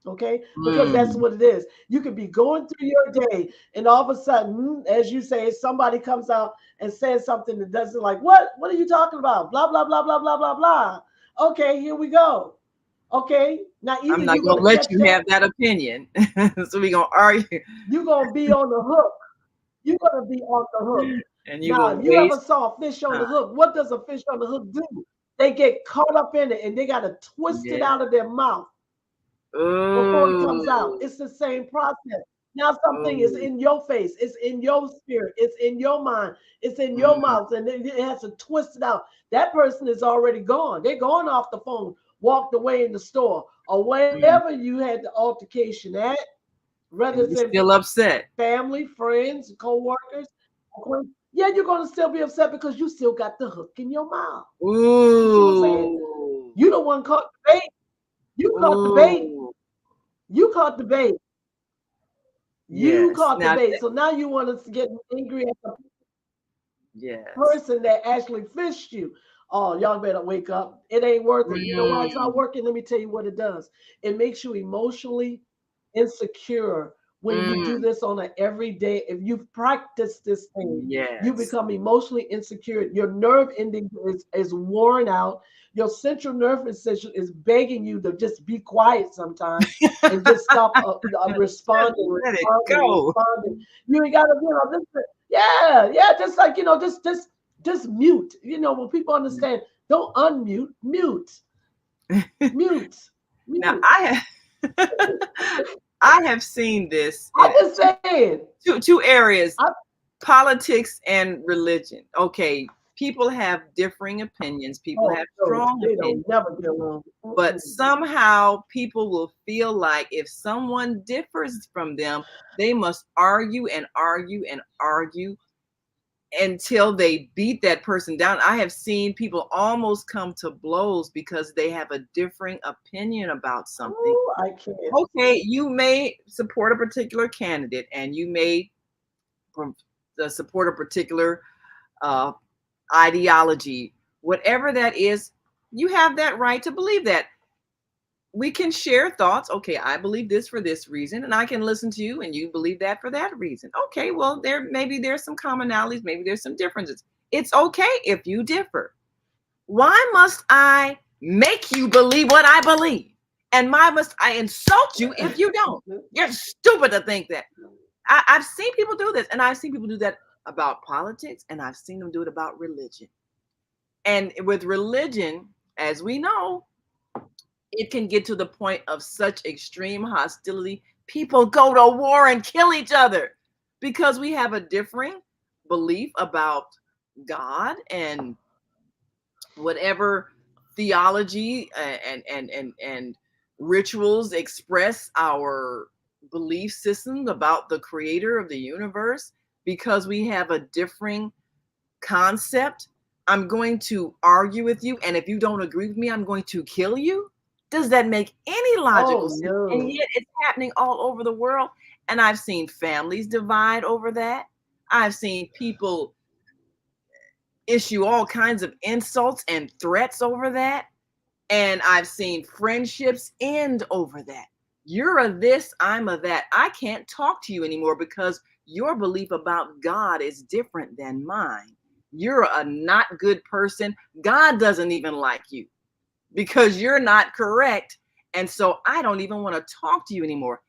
Okay, because that's what it Mm. is. You could be going through your day, and all of a sudden, as you say, somebody comes out and says something that doesn't like, what are you talking about? Blah blah blah blah blah blah blah. Okay, here we go. Okay, now either I'm not you're gonna gonna let catch you that, have that opinion. So we gonna argue, you're gonna be on the hook. You're gonna be on the hook. and you Now, will if you ever waste saw a fish on time. the hook, what does a fish on the hook do? They get caught up in it and they gotta twist it Yeah. out of their mouth before it comes out. Oh. It's the same process. Now something is Oh. in your face, it's in your spirit, it's in your mind, it's in your Mm, mouth, and it has to twist it out. That person is already gone. They're going off the phone, walked away in the store, or wherever mm. you had the altercation at, whether And it's you're in still upset. family, friends, co-workers. Yeah, you're gonna still be upset because you still got the hook in your mouth. You see what I'm saying? Ooh. You the one caught the bait. You caught the bait. Ooh. You caught the bait. You Yes. caught the Now, bait. So now you want us to get angry at the yes. person that actually fished you. Oh, y'all better wake up. It ain't worth it. You know why it's not Mm, working? Let me tell you what it does. It makes you emotionally insecure when you mm. do this on an everyday. If you've practiced this thing, you Yes. become emotionally insecure. Your nerve ending is worn out. Your central nervous system is begging you to just be quiet sometimes and just stop Just responding, let it responding, go. responding. You ain't got to, this, yeah, yeah, just like just mute. When people understand, don't unmute, mute, Now, mute. I have seen this I'm in just saying. two areas: I, politics and religion. Okay, people have differing opinions. People oh have no, strong they opinions. don't never get along. But Mm-mm. somehow people will feel like if someone differs from them, they must argue and argue and argue until they beat that person down. I have seen people almost come to blows because they have a differing opinion about something. Ooh, I can't. Okay, you may support a particular candidate and you may support a particular uh, ideology, whatever that is, you have that right to believe that. We can share thoughts. Okay, I believe this for this reason, and I can listen to you, and you believe that for that reason. Okay, well, there's some commonalities, maybe there's some differences. It's okay if you differ. Why must I make you believe what I believe? And why must I insult you if you don't? You're stupid to think that. I've seen people do this, and I've seen people do that about politics, and I've seen them do it about religion. And with religion, as we know, it can get to the point of such extreme hostility. People go to war and kill each other because we have a differing belief about God and whatever theology and rituals express our belief systems about the creator of the universe. Because we have a differing concept, I'm going to argue with you, and if you don't agree with me, I'm going to kill you. Does that make any logical Oh sense? And no. yet it's happening all over the world. And I've seen families divide over that. I've seen people issue all kinds of insults and threats over that. And I've seen friendships end over that. You're a this, I'm a that. I can't talk to you anymore because your belief about God is different than mine. You're a not good person. God doesn't even like you because you're not correct. And so I don't even want to talk to you anymore.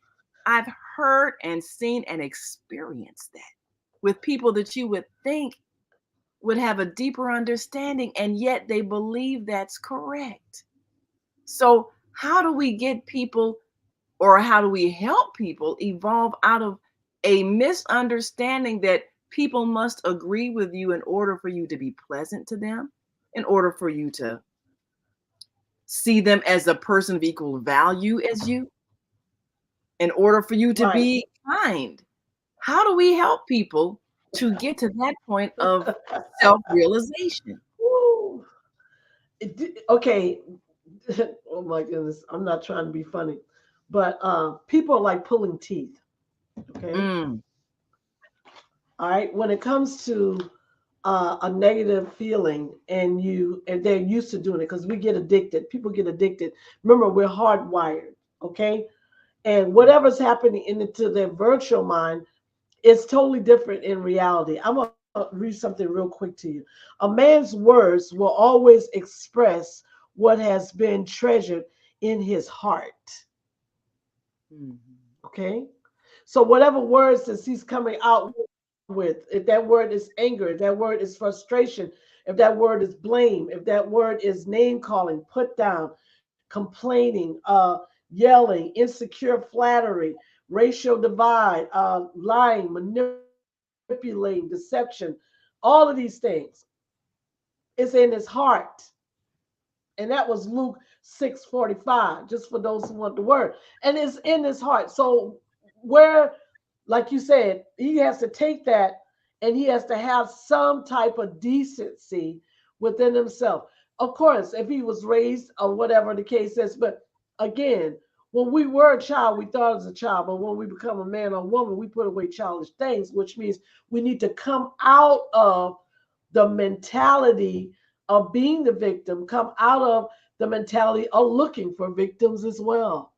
I've heard and seen and experienced that with people that you would think would have a deeper understanding, and yet they believe that's correct. So, how do we get people, or how do we help people evolve out of a misunderstanding that people must agree with you in order for you to be pleasant to them, in order for you to see them as a person of equal value as you, in order for you to Right. be kind? How do we help people to get to that point of self realization? Woo. Okay. Oh my goodness. I'm not trying to be funny, but people are like pulling teeth. Okay. Mm, All right. When it comes to a negative feeling, and they're used to doing it because we get addicted. People get addicted. Remember, we're hardwired. Okay. And whatever's happening into their virtual mind is totally different in reality. I'm gonna read something real quick to you. A man's words will always express what has been treasured in his heart. mhm. Okay. So whatever words that he's coming out with, if that word is anger, if that word is frustration, if that word is blame, if that word is name calling, put down, complaining, yelling, insecure flattery, racial divide, lying, manipulating, deception, all of these things is in his heart. And that was Luke 6:45, just for those who want the word. And it's in his heart. So where, like you said, he has to take that and he has to have some type of decency within himself. Of course, if he was raised or whatever the case is, but again, when we were a child, we thought as a child, but when we become a man or woman, we put away childish things, which means we need to come out of the mentality of being the victim, come out of the mentality of looking for victims as well.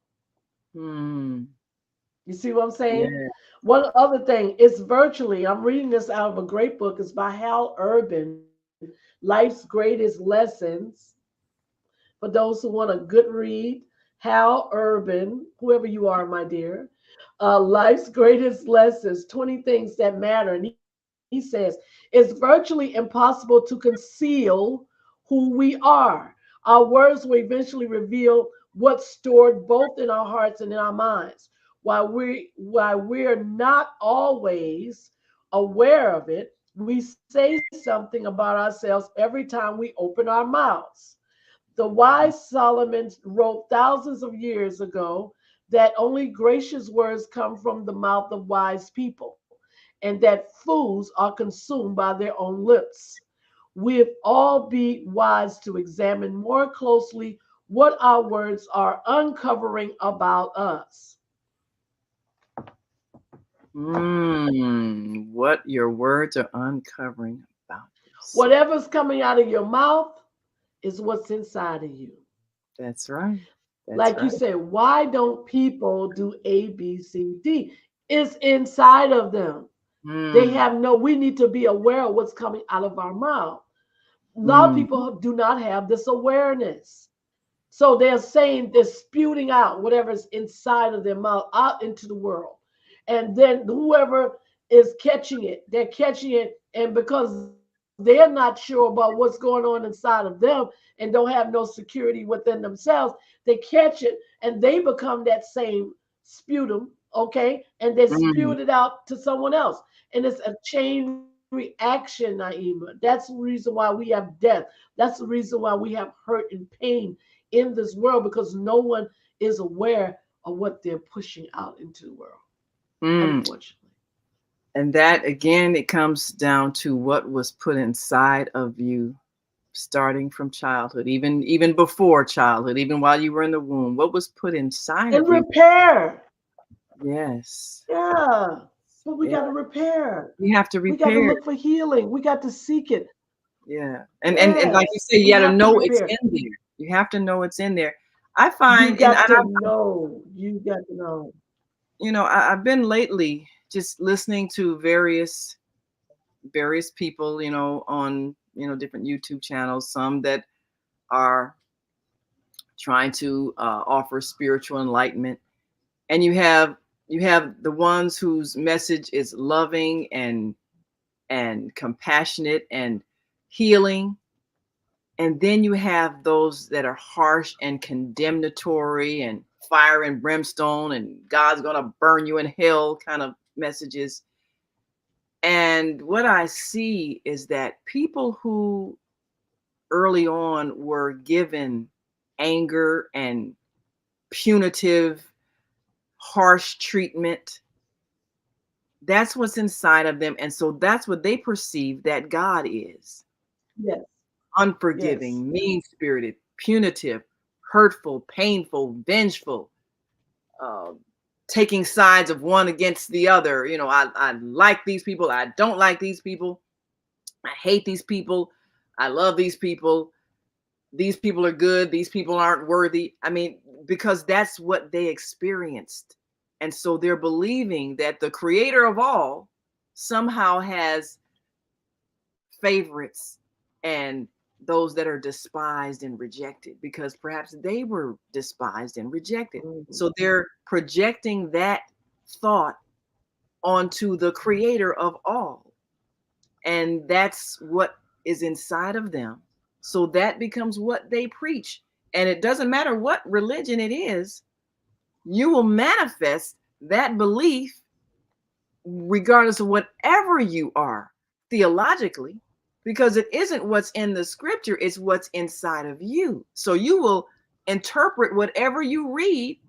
Mm. You see what I'm saying? Yeah. One other thing, it's virtually, I'm reading this out of a great book, it's by Hal Urban, Life's Greatest Lessons. For those who want a good read, Hal Urban, whoever you are, my dear, Life's Greatest Lessons, 20 Things That Matter. And he says, it's virtually impossible to conceal who we are. Our words will eventually reveal what's stored both in our hearts and in our minds. While we're not always aware of it, we say something about ourselves every time we open our mouths. The wise Solomon wrote thousands of years ago that only gracious words come from the mouth of wise people, and that fools are consumed by their own lips. We've all be wise to examine more closely what our words are uncovering about us. What your words are uncovering about yourself. Whatever's coming out of your mouth is what's inside of you. That's right. That's Like you right. said, why don't people do A, B, C, D? It's inside of them. They Mm. have no, we need to be aware of what's coming out of our mouth. A lot of Mm. people do not have this awareness. So they're saying they're spewing out whatever's inside of their mouth out into the world. And then whoever is catching it, they're catching it. And because they're not sure about what's going on inside of them and don't have no security within themselves, they catch it and they become that same sputum, okay? And they spewed Mm. it out to someone else. And it's a chain reaction, Naima. That's the reason why we have death. That's the reason why we have hurt and pain in this world, because no one is aware of what they're pushing out into the world, Mm. unfortunately. And that again, it comes down to what was put inside of you starting from childhood, even before childhood, even while you were in the womb. What was put inside And of you? repair. Yes. Yeah. But we Yeah. got to repair. You have to We got to repair. look for healing. We got to seek it. Yeah. And like you Yes. say, you We got to have to know it's repair. in there. You have to know it's in there. I You find, and got I, to know. You got to know. I've been lately just listening to various people, on different YouTube channels. Some that are trying to offer spiritual enlightenment, and you have the ones whose message is loving and compassionate and healing. And then you have those that are harsh and condemnatory and fire and brimstone and God's going to burn you in hell kind of messages. And what I see is that people who early on were given anger and punitive, harsh treatment, that's what's inside of them. And so that's what they perceive that God is: Yes. Yes. unforgiving, mean spirited, punitive, hurtful, painful, vengeful, uh, taking sides of one against the other. I like these people. I don't like these people. I hate these people. I love these people. These people are good. These people aren't worthy. I mean, because that's what they experienced. And so they're believing that the creator of all somehow has favorites and those that are despised and rejected because perhaps they were despised and rejected. Mhm. So they're projecting that thought onto the creator of all. And that's what is inside of them. So that becomes what they preach. And it doesn't matter what religion it is, you will manifest that belief, regardless of whatever you are theologically, because it isn't what's in the scripture, it's what's inside of you. So you will interpret whatever you read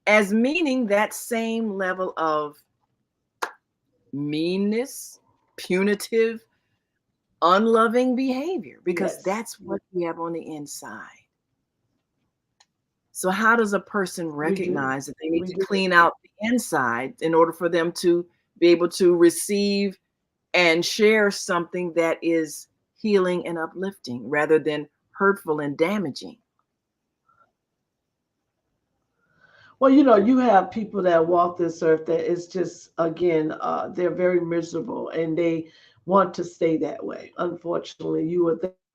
as meaning that same level of meanness, punitive, unloving behavior, because Yes. that's what we have on the inside. So, how does a person We do. recognize that they need We to do. clean out the inside in order for them to be able to receive and share something that is healing and uplifting rather than hurtful and damaging? Well, you have people that walk this earth that is just, again, they're very miserable and they want to stay that way. Unfortunately, you would think,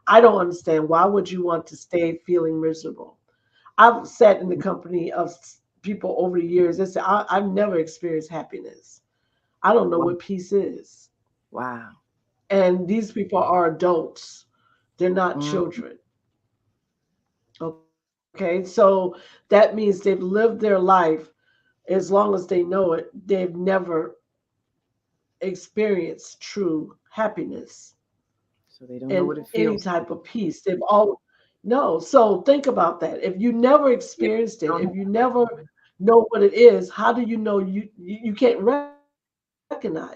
I don't understand. Why would you want to stay feeling miserable? I've sat in the company of people over the years that say, I've never experienced happiness. I don't know Wow. what peace is. Wow. And these people are adults, they're not Mm. children. Okay, so that means they've lived their life as long as they know it, they've never experienced true happiness So they don't know and what it any feels like. type of peace. They've all no. So think about that. If you never Yeah, experienced it, don't if you never know what it is, how do you know you can't recognize it?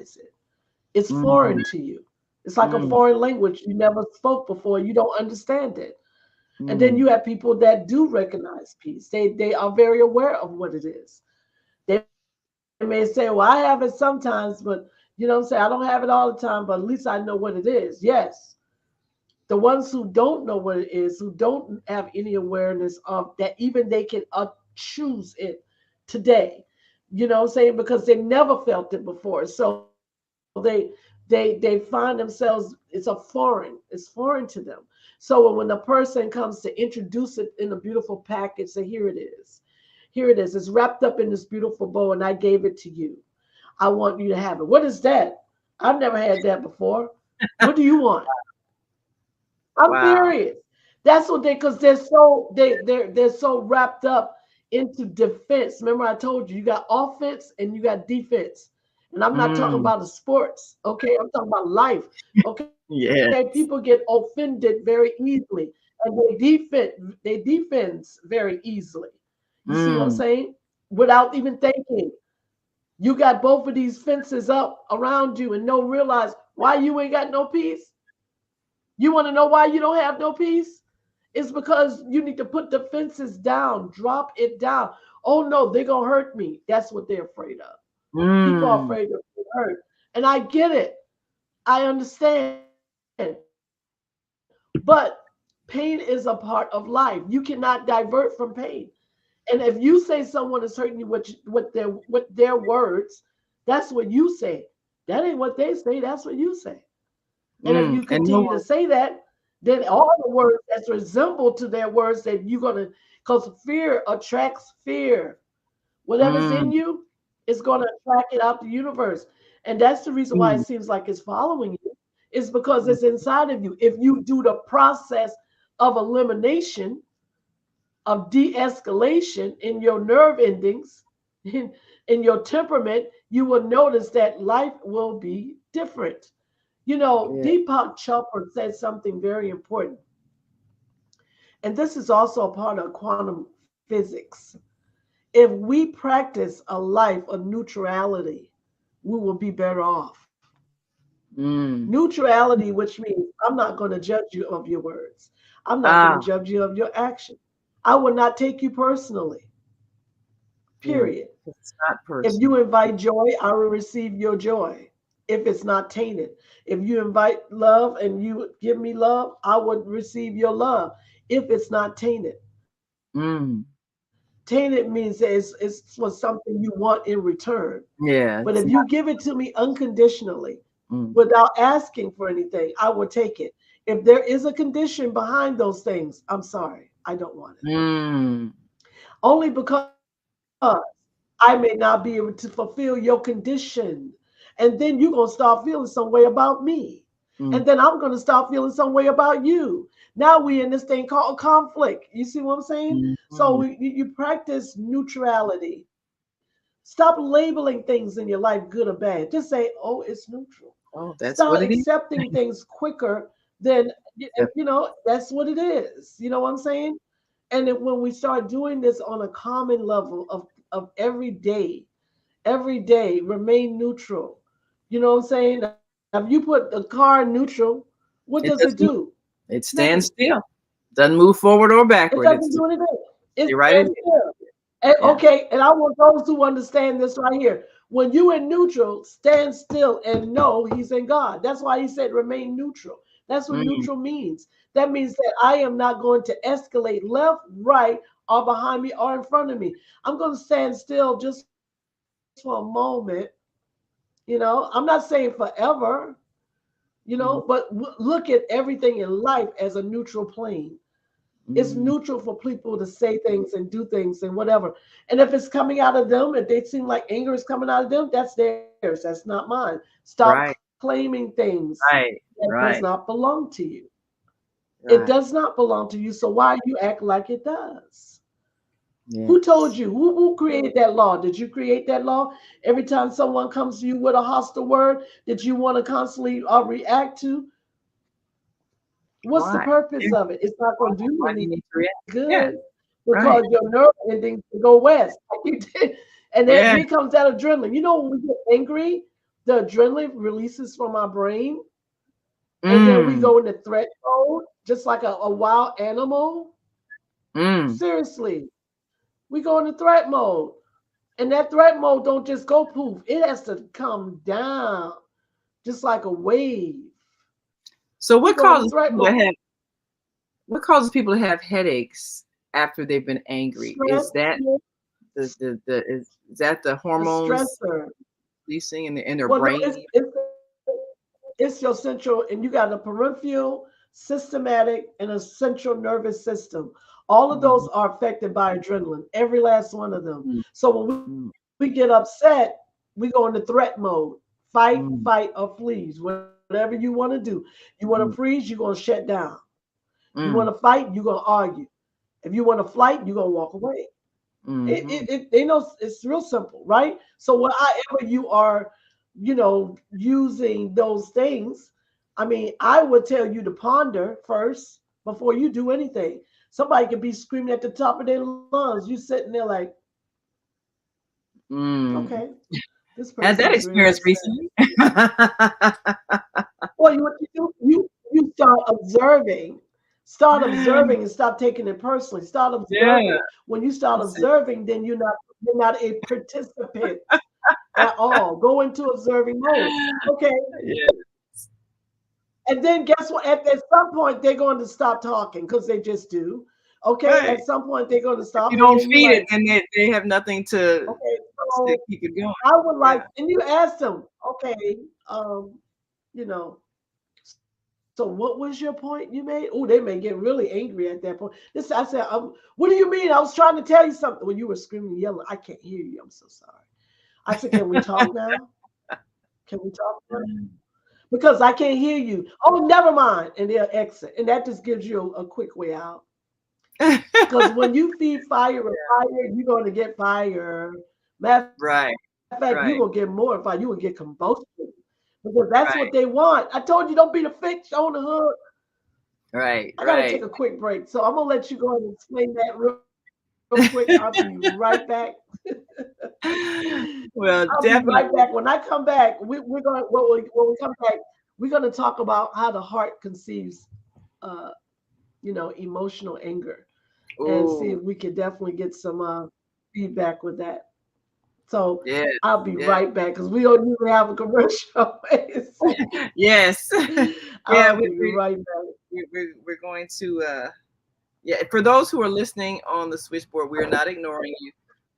It's foreign to you. mm, It's like a foreign mm, language you never spoke before. You don't understand it. And then you have mm. people that do recognize peace. They are very aware of what it is. They may say, "Well, I have it sometimes, but I don't have it all the time, but at least I know what it is." Yes. The ones who don't know what it is, who don't have any awareness of that, even they can choose it today. Because they never felt it before. So they find themselves, it's a foreign, it's foreign to them. So when a person comes to introduce it in a beautiful package, say, here it is. Here it is. It's wrapped up in this beautiful bow, and I gave it to you. I want you to have it. What is that? I've never had that before. What do you want? I'm Wow. serious. That's what because they're so wrapped up into defense. Remember, I told you got offense and you got defense. And I'm not talking Mm, about the sports, okay? I'm talking about life. Okay, people get yes. offended very easily, and they defend very easily. You see what I'm Mm, saying? Without even thinking. You got both of these fences up around you and no realize why you ain't got no peace. You want to know why you don't have no peace? It's because you need to put the fences down, drop it down. Oh no, they're going to hurt me. That's what they're afraid of. People are mm. afraid of being hurt. And I get it. I understand. But pain is a part of life. You cannot divert from pain. And if you say someone is hurting you with their words, that's what you say. That ain't what they say. That's what you say. And if you And no continue to one. say that, then all the words that's resemble to their words that you're gonna, because fear attracts fear. Whatever's in Mm, you is gonna attract it out the universe. And that's the reason why it mm, seems like it's following you, is because mm, it's inside of you. If you do the process of elimination, of de-escalation in your nerve endings, in your temperament, you will notice that life will be different. yeah. Deepak Chopra said something very important, and this is also a part of quantum physics. If we practice a life of neutrality, we will be better off. Mm. Neutrality, which means I'm not going to judge you of your words, I'm not going to Ah, judge you of your action. I will not take you personally, yeah. period. It's not If you personal. invite joy, I will receive your joy if it's not tainted. If you invite love and you give me love, I would receive your love if it's not tainted. Mm. Tainted means that it's for something you want in return. But if Yeah, you it's give not. it to me unconditionally, Mm. without asking for anything, I will take it. If there is a condition behind those things, I'm sorry, I don't want it. Mm. Only because I may not be able to fulfill your condition. And then you're going to start feeling some way about me. And then Mm. I'm going to start feeling some way about you. Now we in this thing called conflict. You see what I'm saying? So Mhm. you practice neutrality. Stop labeling things in your life good or bad. Just say, oh, it's neutral. Oh, that's Start what it is. accepting things quicker than, Yep. that's what it is. You know what I'm saying? And then when we start doing this on a common level of every day, remain neutral. You know what I'm saying? Now, if you put the car in neutral, what does it It do? doesn't. It Nothing. stands still. Doesn't move forward or It backward. doesn't It's do anything. It stay right in stands it. still. And, Yeah. okay, and I want those who understand this right here. When you in neutral, stand still and know he's in God. That's why he said remain neutral. That's what Mm, neutral means. That means that I am not going to escalate left, right, or behind me or in front of me. I'm going to stand still just for a moment. I'm not saying forever, but mm, look at everything in life as a neutral plane. It's mm. neutral for people to say things and do things and whatever. And if it's coming out of them, if they seem like anger is coming out of them, that's theirs. That's not mine. Stop Right. claiming things Right. that does not Right. belong to you. It does Right. not belong to you. So why you act like it does? Who told Yes. you? Who created that law? Did you create that law? Every time someone comes to you with a hostile word that you want to constantly react to, what's the Why? Yeah. purpose of it? It's not Why? going to do Why do you any need to good react? Yeah. because your Right. nerve endings go west. Like you did. And then Yeah. comes that adrenaline. You know, when we get angry, the adrenaline releases from our brain, and then we Mm. go into threat mode, just like a wild animal. Mm. Seriously, we go into threat mode. And that threat mode don't just go poof. It has to come down, just like a wave. So We go into threat mode. what causes people to have headaches after they've been angry? Stress, Is that is that the the hormones stressor. releasing in their Well, no, brain? it's your central, and you got a peripheral, systematic, and a central nervous system. All of those Mhm. are affected by adrenaline, every last one of them. Mm, So when we get mm, upset, we go into threat mode, fight, fight, mm, or freeze, whatever you want to do. You want to freeze, you're going to mm, shut down. You want to fight, you're mm, going to argue. If you want to flight, you're going to walk away. mhm. They know it's real simple, right? So whatever you are, using those things, I mean, I would tell you to ponder first before you do anything. Somebody could be screaming at the top of their lungs. You sitting there like, okay, Mm. this Had person that is really experience upset. recently. Well, what you do, you start observing. Start observing and stop taking it personally. Start Yeah. observing. When you start That's it. observing, then you're not a participant at all. Go into observing mode. Okay. Yeah. And then guess what? At some point, they're going to stop talking because they just do. Okay. At Right. some point, they're going to If stop. you And don't then you're feed it, like, then they have nothing okay, to so keep it going. I would like, Yeah. and you ask them, okay, you know, so what was your point you made? Oh, they may get really angry at that point. This I said, what do you mean? I was trying to tell you something when you were screaming and yelling. I can't hear you. I'm so sorry. I said, can we talk now? Can we talk now? Because I can't hear you. Oh, never mind. And they'll exit. And that just gives you a quick way out. Because when you feed fire with fire, you're going to get fire. Matter of fact, you're Right. going to get more fire. Right. You will get combustion. Because that's what they Right. want. I told you, don't be the fish on the hook. I Right. got to take a Right. quick break. So I'm going to let you go ahead and explain that real quick. I'll be right back. I'll Well, be right back. When definitely. I come back, we're going to, when we come back, we're going to talk about how the heart conceives, uh, emotional anger, and see Oh, if we can definitely get some feedback with that. So yes. I'll be Yes. right back because we don't usually have a commercial. Yes. Yeah, I'll be right back. we're going to yeah, for those who are listening on the switchboard, we are not ignoring you.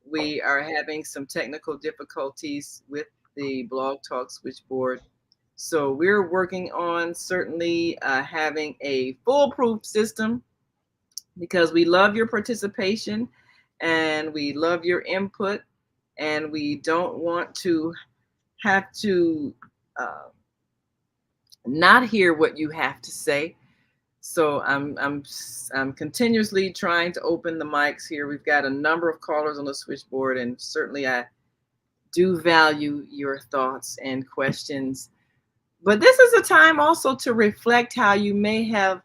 We are having some technical difficulties with the Blog Talk switchboard. So we're working on certainly having a foolproof system because we love your participation and we love your input and we don't want to have to uh, not hear what you have to say. So I'm continuously trying to open the mics here. We've got a number of callers on the switchboard, and certainly do value your thoughts and questions. But this is a time also to reflect how you may have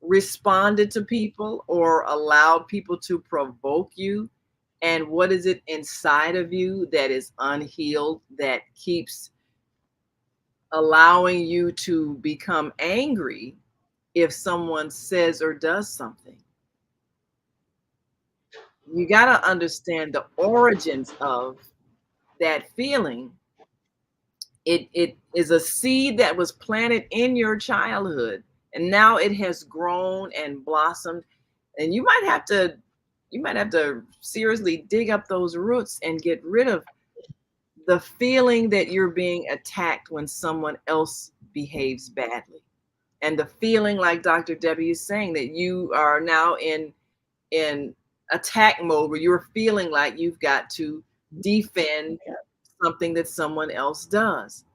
responded to people or allowed people to provoke you. And what is it inside of you that is unhealed that keeps allowing you to become angry if someone says or does something? You got to understand the origins of that feeling. It is a seed that was planted in your childhood, and now it has grown and blossomed, and you might have to seriously dig up those roots and get rid of the feeling that you're being attacked when someone else behaves badly, and the feeling, like Dr. Debbie is saying, that you are now in attack mode where you're feeling like you've got to defend something that someone else does.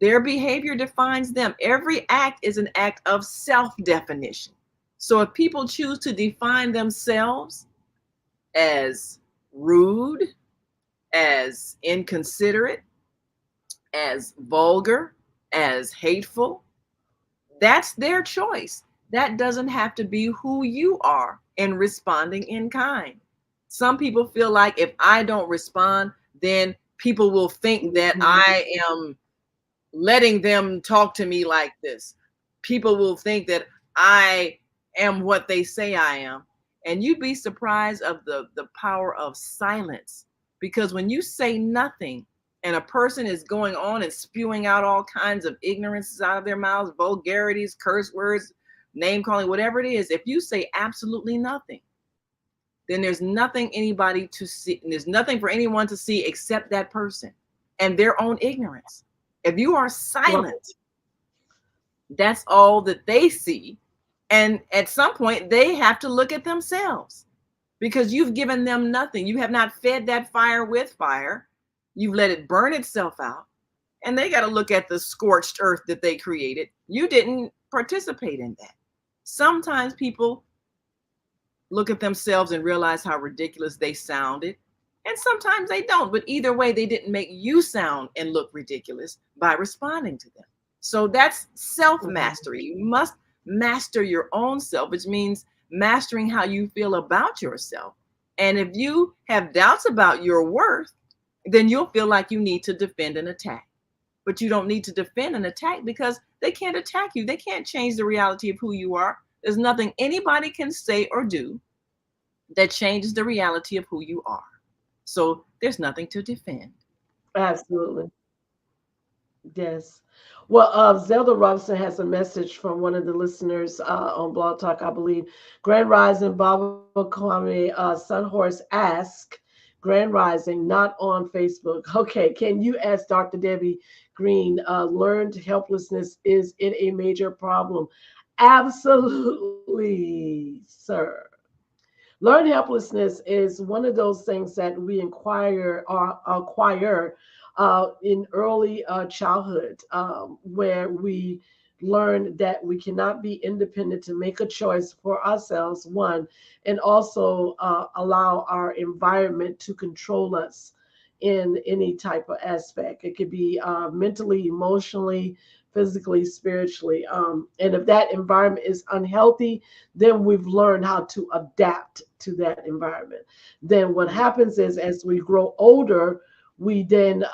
Their behavior defines them. Every act is an act of self definition. So if people choose to define themselves as rude, as inconsiderate, as vulgar, as hateful, that's their choice. That doesn't have to be who you are in responding in kind. Some people feel like if I don't respond, then people will think that Mhm. I am letting them talk to me like this. People will think that I am what they say I am. And you'd be surprised of the power of silence. Because when you say nothing and a person is going on and spewing out all kinds of ignorances out of their mouths, vulgarities, curse words, name calling, whatever it is, if you say absolutely nothing, then there's nothing anybody to see, there's nothing for anyone to see except that person and their own ignorance. If you are Right. silent, that's all that they see. And at some point, they have to look at themselves because you've given them nothing. You have not fed that fire with fire. You've let it burn itself out. And they got to look at the scorched earth that they created. You didn't participate in that. Sometimes people look at themselves and realize how ridiculous they sounded. And sometimes they don't. But either way, they didn't make you sound and look ridiculous by responding to them. So that's self Mhm. mastery. You must master your own self, which means mastering how you feel about yourself. And if you have doubts about your worth, then you'll feel like you need to defend and attack. But you don't need to defend and attack because they can't attack you. They can't change the reality of who you are. There's nothing anybody can say or do that changes the reality of who you are. So there's nothing to defend. Absolutely. Yes. Well, Zelda Robinson has a message from one of the listeners on Blog Talk, I believe. Grand Rising, Baba Kwame Sunhorse ask, Grand Rising, not on Facebook. Okay, can you ask Dr. Debbie Green, learned helplessness, is it a major problem? Absolutely, sir. Learned helplessness is one of those things that we acquire in early childhood, where we learn that we cannot be independent to make a choice for ourselves, one, and also allow our environment to control us in any type of aspect. It could be mentally, emotionally, physically, spiritually. And if that environment is unhealthy, then we've learned how to adapt to that environment. Then what happens is as we grow older, we then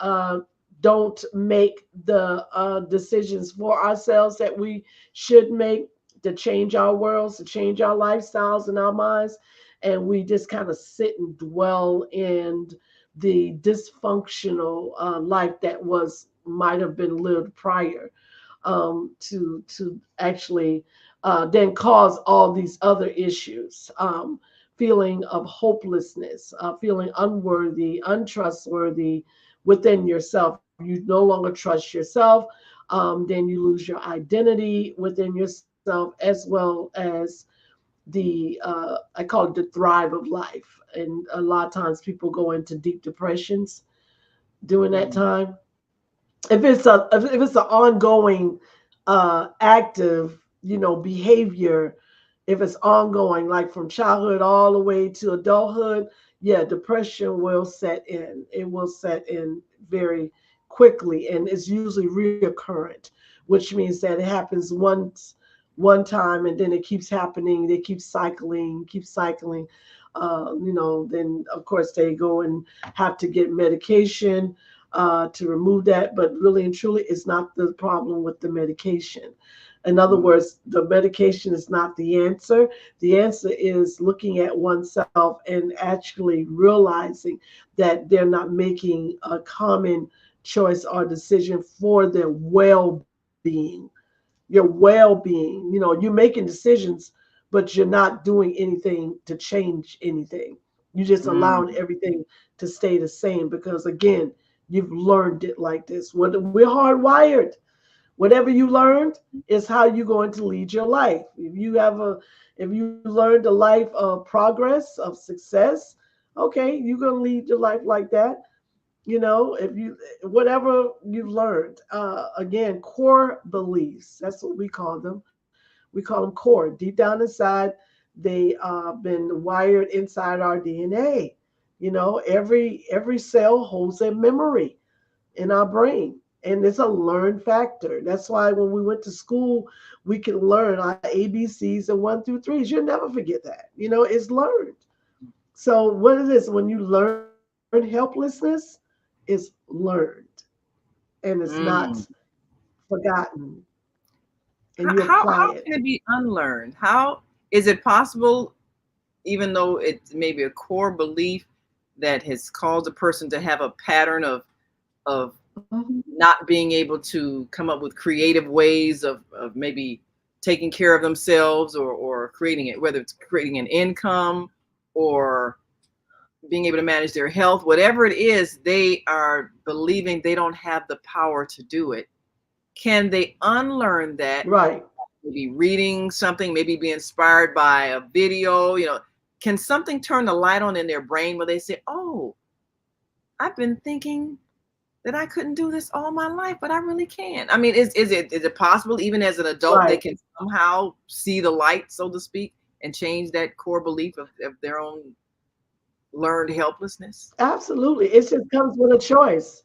don't make the decisions for ourselves that we should make to change our worlds, to change our lifestyles and our minds. And we just kind of sit and dwell in the dysfunctional life that was might have been lived prior, to actually then cause all these other issues. Feeling of hopelessness, feeling unworthy, untrustworthy within yourself. You no longer trust yourself. Then you lose your identity within yourself, as well as I call it the thrive of life. And a lot of times people go into deep depressions during that Mm. time. If it's an ongoing active, behavior, if it's ongoing, like from childhood all the way to adulthood, yeah, depression will set in. It will set in very quickly, and it's usually reoccurrent, which means that it happens one time, and then it keeps happening. They keep cycling, keep cycling. Then of course they go and have to get medication to remove that. But really and truly, it's not the problem with the medication. In other Mm, words, the medication is not the answer. The answer is looking at oneself and actually realizing that they're not making a common choice or decision for their well-being. Your well-being, you're making decisions, but you're not doing anything to change anything. You're just allowing mm, everything to stay the same because, again, you've learned it like this. We're hardwired. Whatever you learned is how you're going to lead your life. If you learned a life of progress, of success, okay, you're going to lead your life like that. If you whatever you've learned, again, core beliefs. That's what we call them. We call them core. Deep down inside, they been wired inside our DNA. Every cell holds a memory in our brain. And it's a learned factor. That's why when we went to school, we can learn our ABCs and one through threes. You'll never forget that. It's learned. So what it is when you learn helplessness, it's learned and it's not mm. forgotten, and How, you how apply how it. can it be unlearned? How is it possible, even though it's maybe a core belief that has caused a person to have a pattern of Mhm. not being able to come up with creative ways of maybe taking care of themselves, or creating it, whether it's creating an income or being able to manage their health, whatever it is, they are believing they don't have the power to do it. Can they unlearn that? Right. Maybe reading something, maybe be inspired by a video, can something turn the light on in their brain where they say, oh, I've been thinking that I couldn't do this all my life, but I really can. I mean, is it possible even as an adult they Right. can somehow see the light, so to speak, and change that core belief of their own learned helplessness? Absolutely. It just comes with a choice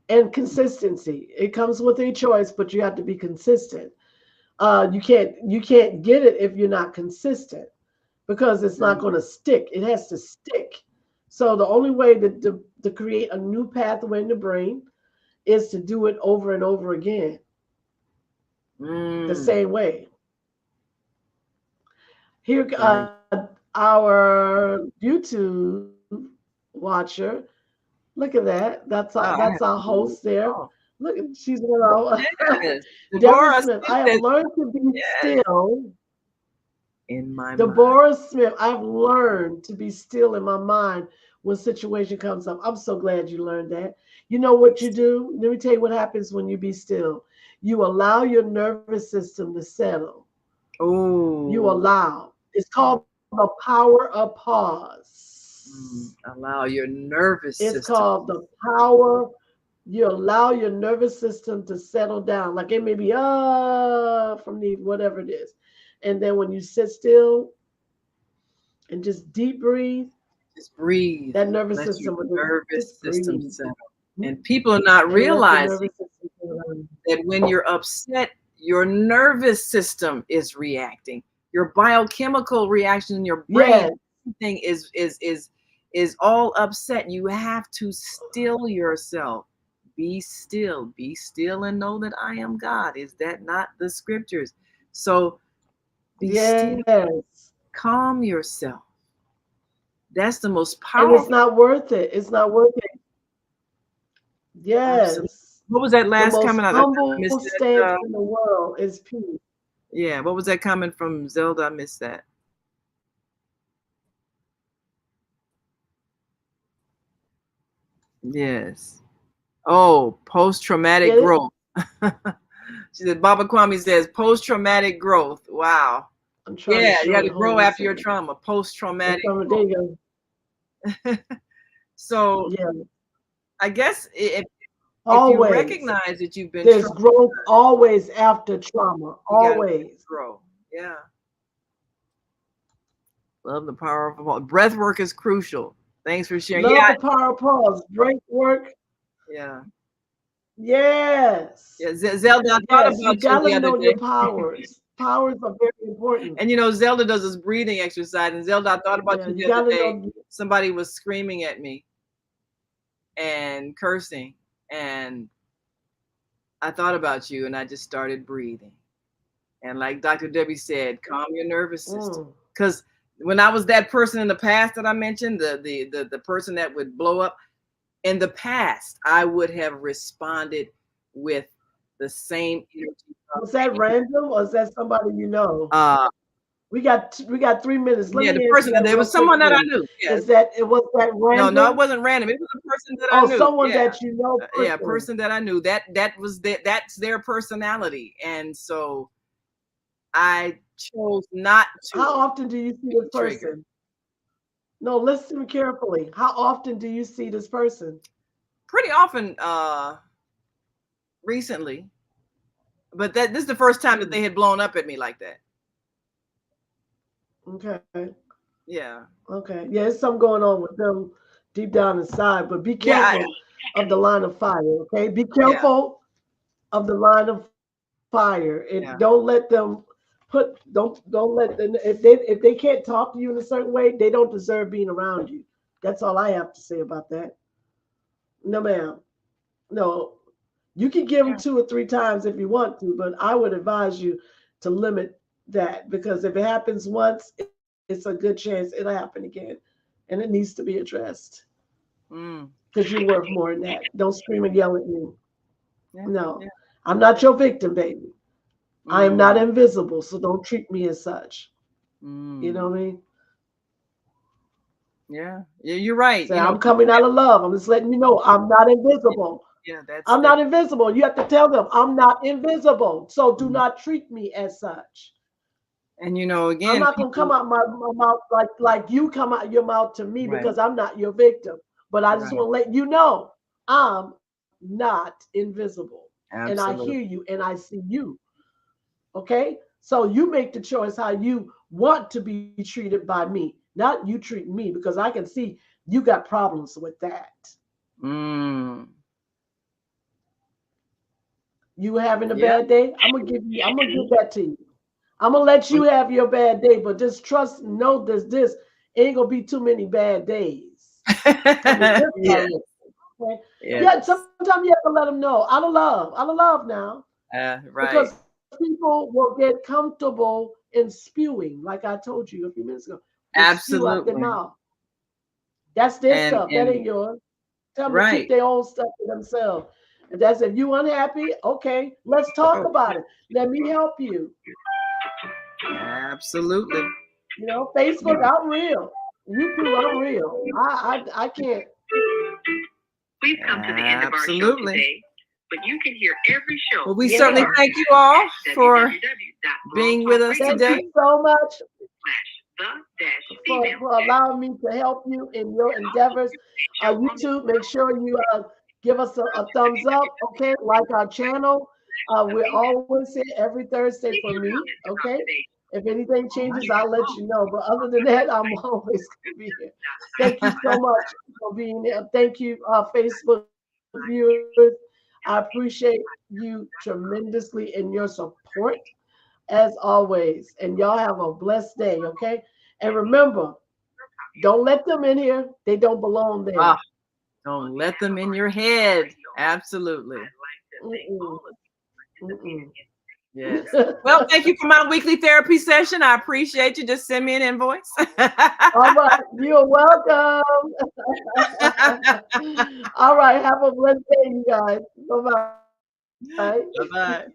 and consistency. It comes with a choice, but you have to be consistent. You can't get it if you're not consistent because it's not going Mm, to stick. It has to stick. So the only way to create a new pathway in the brain is to do it over and over again, the mm, same way. Here, right. our YouTube watcher. Look at that. That's Oh, our I have host to do. there. Oh, Look, she's one of yes. Deborah Deborah Smith. I Smith have says, learned to be yes, still. in my mind. Deborah Smith, I've learned to be still in my mind when situation comes up. I'm so glad you learned that. You know what you do? Let me tell you what happens when you be still. You allow your nervous system to settle. You Oh, allow. It's called the power of pause. allow your nervous It's system. called the power. You allow your nervous system to settle down. Like it may be from the whatever it is. And then when you sit still and just deep breathe, Just breathe. that nervous Let your system will nervous just system breathe. settle. Mhm. And people are not And let the realizing nervous system settle down. that when you're upset, your nervous system is reacting. Your biochemical reaction in your brain, Yes. everything is all upset. You have to still yourself. Be still, and know that I am God. Is that not the scriptures? So be still, Yes. calm yourself. That's the most And it's powerful. not worth it. It's not worth it. Absolutely. Yes. What was that The last most comment? I humble missed stance that. in the world is peace. Yeah, what was that comment from Zelda? I missed that. Yes. Oh, post traumatic Get it? growth. She said, Baba Kwame says post traumatic growth. Wow. I'm trying to Yeah, you show had it. to Hold grow on a after your second. trauma, post It's traumatic from there growth. you So go. Yeah. I guess if you Always. recognize that you've been There's traumatized, growth always after trauma. you got to Always. grow. Yeah. Love the power of breath work is crucial. Thanks for sharing. Love Yeah, the power of pause. Great work. yeah, Yes. yeah. Zelda, I thought Yes. You about you got to the other know your day. powers. Powers are very important. And Zelda does this breathing exercise. And Zelda, I thought about Yeah. you You the other got to day. know. Somebody was screaming at me and cursing. And I thought about you and I just started breathing. And like Dr. Debbie said, calm your nervous system. Mm, Because when I was that person in the past that I mentioned, the person that would blow up, in the past, I would have responded with the same energy of was that random or is that somebody you know? uh We got 3 minutes. Let yeah, the me answer person, that there real was quick someone that I for you. knew. Yeah. Is that it was that No, it random? wasn't random. It was a person that I Oh, knew. someone Yeah. that you know Yeah, personally. person that I knew. That's their personality. And so I chose not How to often do you see be this triggered. person? No, listen carefully. How often do you see this person? Pretty often recently. But this is the first time that Hmm. they had blown up at me like that. Okay. Yeah. Okay. Yeah, there's something going on with them deep down inside, but be Yeah, careful of the line of fire, okay? Be yeah, careful of the line of fire. And don't yeah. let them don't let them if they can't talk to you in a certain way, they don't deserve being around you. That's all I have to say about that. No, ma'am. No. You can give them Yeah. 2 or 3 times if you want to, but I would advise you to limit that because if it happens once, it's a good chance it'll happen again. And it needs to be addressed Mm. because you're worth more than that. Don't scream and yell at me. Yeah. No, Yeah. I'm not your victim, baby. I am not Mm. invisible, so don't treat me as such. You know Mm. what I mean? Yeah. Yeah, you're right. Say, I'm People coming out of love. I'm just letting you know I'm not invisible. yeah, I'm that's not invisible. You have to tell them I'm not invisible. So do mhm. not treat me as such. And I'm again, not gonna come people out my mouth like you come out your mouth to me right, because I'm not your victim. But I just right. want to let you know I'm not invisible. And I hear Absolutely. you and I see you. Okay? So you make the choice how you want to be treated by me, not you treat me because I can see you got problems with that. Mm. You having a Yeah. bad day? I'm gonna give that to you. I'm gonna let you have your bad day, but just trust, know this ain't gonna be too many bad days coming this Yeah. direction. Okay? Yeah, Yes. sometimes you have to let them know out of love now, Right. because people will get comfortable in spewing, like I told you a few minutes ago. They spew out their Absolutely. mouth. That's their stuff. That And ain't yours. Tell them to keep right. their own stuff to themselves. If you unhappy, okay, let's talk Oh, about it. Let me help you. absolutely. Facebook, I'm real. YouTube, I'm real. I can't. We've come to the end of our show today, but you can hear every show. Well, we certainly Yeah. thank you all for being with us Thank you today. so much The for, female for allowing me to help you in your endeavors. YouTube, make sure you give us a thumbs up, okay? Like our channel. We're always here every Thursday for me, okay? If anything changes, I'll let you know. But other than that, I'm always going to be here. Thank you so much for being here. Thank you, Facebook viewers. I appreciate you tremendously in your support as always. And y'all have a blessed day, okay? And remember, don't let them in here. They don't belong Ah, there. don't let them in your head. Absolutely. Mm-mm, mm-mm. Yes. Well, thank you for my weekly therapy session. I appreciate you. Just send me an invoice. All right, you're welcome. All right, have a blessed day, you guys. Bye bye. Bye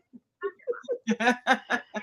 bye.